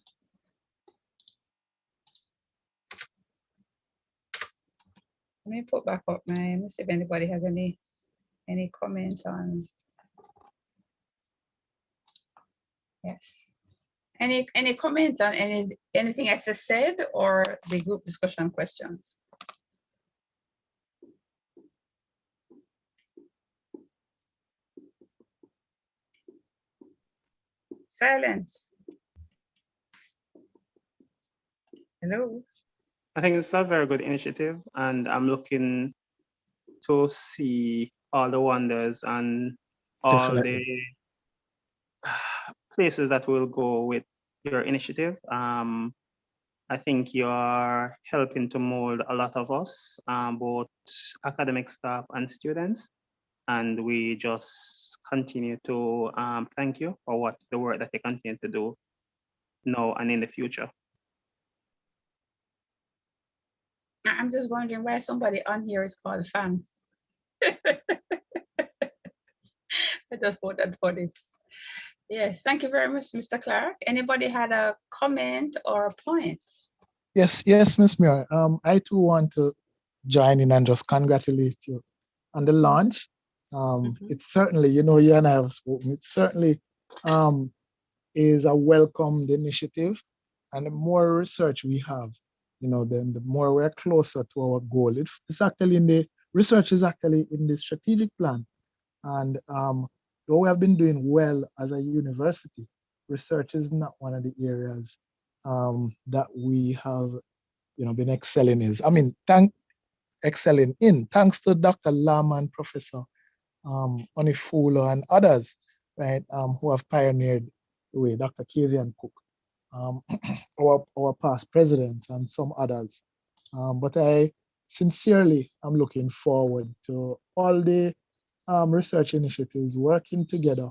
Let me put back up my, let me see if anybody has any comment on. Yes. Any comment on anything I just said, or the group discussion questions? Silence. Hello. I think it's a very good initiative, and I'm looking to see all the wonders and all Definitely. the places that will go with your initiative. I think you're helping to mold a lot of us, both academic staff and students. and we just continue to thank you for what the work that you continue to do now and in the future. I'm just wondering why somebody on here is called fan. I just thought that funny. Yes, thank you very much, Mr. Clark. Anybody had a comment or a point? Yes, Miss Muir. I too want to join in and just congratulate you on the launch. It's certainly, you and I have spoken, it certainly is a welcomed initiative. And the more research we have, then the more we're closer to our goal. It's actually research is actually in the strategic plan. And though we have been doing well as a university, research is not one of the areas that we have, been excelling excelling in. Thanks to Dr. Lam and Professor Onifulo and others, right, who have pioneered the way, Dr. Kavian Cook, our past presidents and some others. But I sincerely am looking forward to all the research initiatives working together,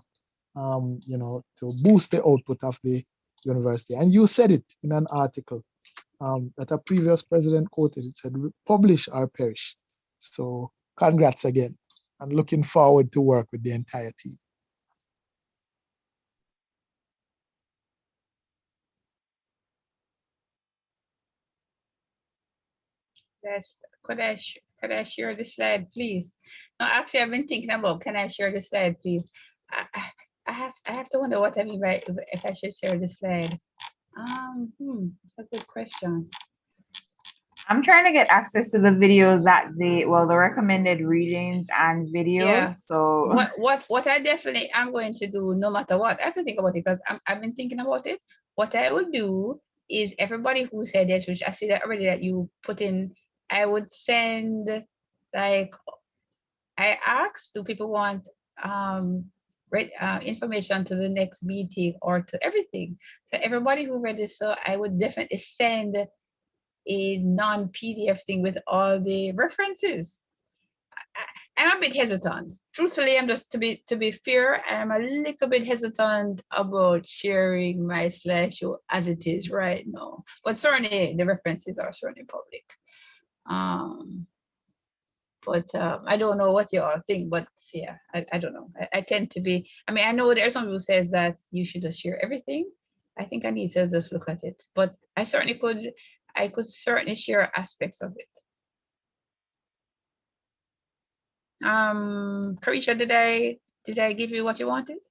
to boost the output of the university. And you said it in an article that a previous president quoted. It said, "Publish or perish." So congrats again. I'm looking forward to work with the entire team. Yes, could I share the slide, please? No, actually, I've been thinking about, can I share the slide, please? I have to wonder what I mean by if I should share the slide. It's a good question. I'm trying to get access to the videos the recommended readings and videos. Yeah. So what I definitely am going to do, no matter what, I have to think about it because I've been thinking about it. What I would do is everybody who said this, which I see that already that you put in, I would send, like, I asked, do people want information to the next meeting or to everything? So everybody who register, I would definitely send a non-PDF thing with all the references. I'm a bit hesitant. Truthfully, I'm just to be fair, I'm a little bit hesitant about sharing my slideshow as it is right now. But certainly the references are certainly public. But I don't know what you all think, but yeah, I don't know. I tend to be, I know there are some people who says that you should just share everything. I think I need to just look at it, but I could certainly share aspects of it. Carisha, did I give you what you wanted?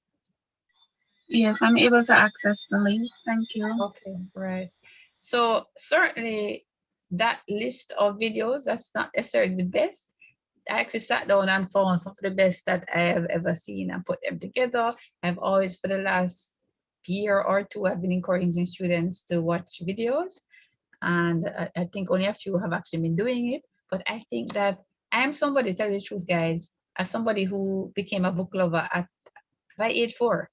Yes, I'm able to access the link. Thank you. Okay, right. So certainly that list of videos, that's not necessarily the best. I actually sat down and found some of the best that I have ever seen and put them together. I've always, for the last year or two, I've been encouraging students to watch videos. And I think only a few have actually been doing it. But I think that I am somebody, tell you the truth, guys, as somebody who became a book lover by age 4,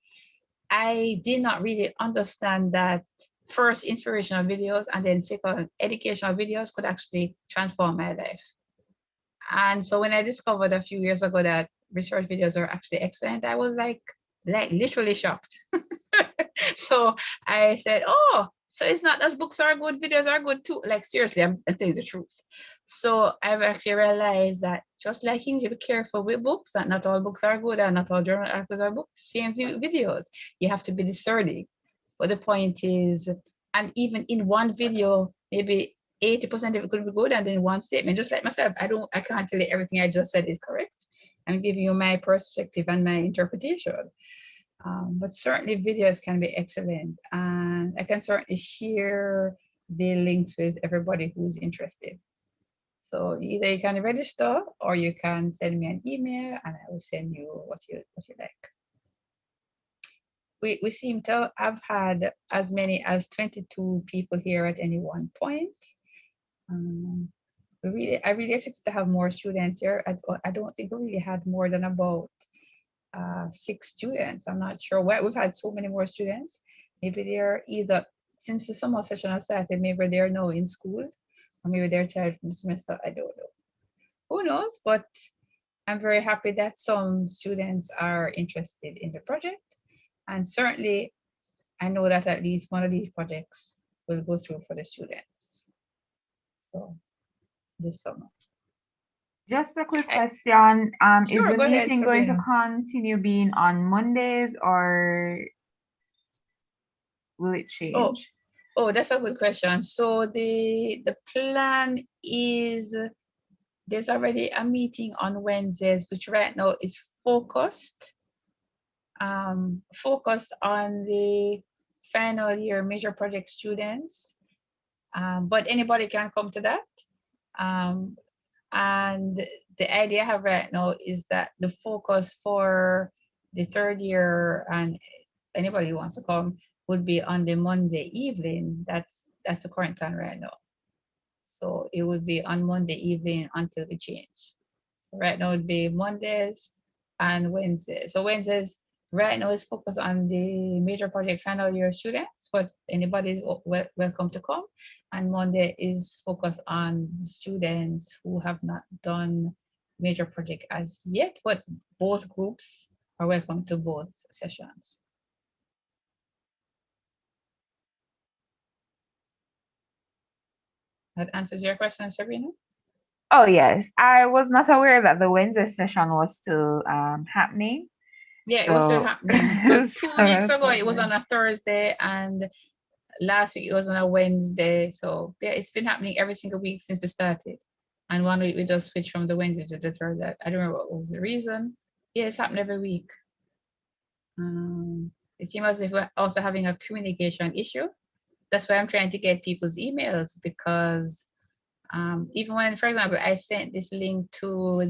I did not really understand that first inspirational videos and then second educational videos could actually transform my life. And so when I discovered a few years ago that research videos are actually excellent, I was like literally shocked. So I said, oh, so it's not that books are good, videos are good too. Like, seriously, I'm telling you the truth. So I've actually realized that just like you need to be careful with books, that not all books are good and not all journal articles are books, same thing with videos. You have to be discerning. But the point is, and even in one video, maybe 80% of it could be good, and then one statement, just like myself, I can't tell you everything I just said is correct. I'm giving you my perspective and my interpretation. But certainly videos can be excellent, and I can certainly share the links with everybody who's interested. So either you can register or you can send me an email and I will send you what you like. We seem to have had as many as 22 people here at any one point. I really expected to have more students here. I don't think we really had more than about 6 students. I'm not sure why we've had so many more students. Maybe they're either, since the summer session has started, maybe they're now in school, or maybe they're tired from the semester. I don't know. Who knows? But I'm very happy that some students are interested in the project. And certainly, I know that at least one of these projects will go through for the students. So this summer. Just a quick question. Is Sure, the go ahead, meeting going to Sabrina. continue being on Mondays or will it change? Oh, that's a good question. So the plan is there's already a meeting on Wednesdays, which right now is focused on the final year major project students. But anybody can come to that. And the idea I have right now is that the focus for the third year and anybody who wants to come would be on the Monday evening. That's the current plan right now. So it would be on Monday evening until we change. So right now it would be Mondays and Wednesdays. So Wednesdays right now is focused on the major project final year students, but anybody is welcome to come. And Monday is focused on the students who have not done major project as yet, but both groups are welcome to both sessions. That answers your question, Sabrina? Oh, yes. I was not aware that the Wednesday session was still happening. Yeah, it was still happening. So 2 weeks ago, it was on a Thursday, and last week it was on a Wednesday. So yeah, it's been happening every single week since we started. And one week we just switched from the Wednesday to the Thursday. I don't remember what was the reason. Yeah, it's happened every week. It seems as if we're also having a communication issue. That's why I'm trying to get people's emails, because even when, for example, I sent this link to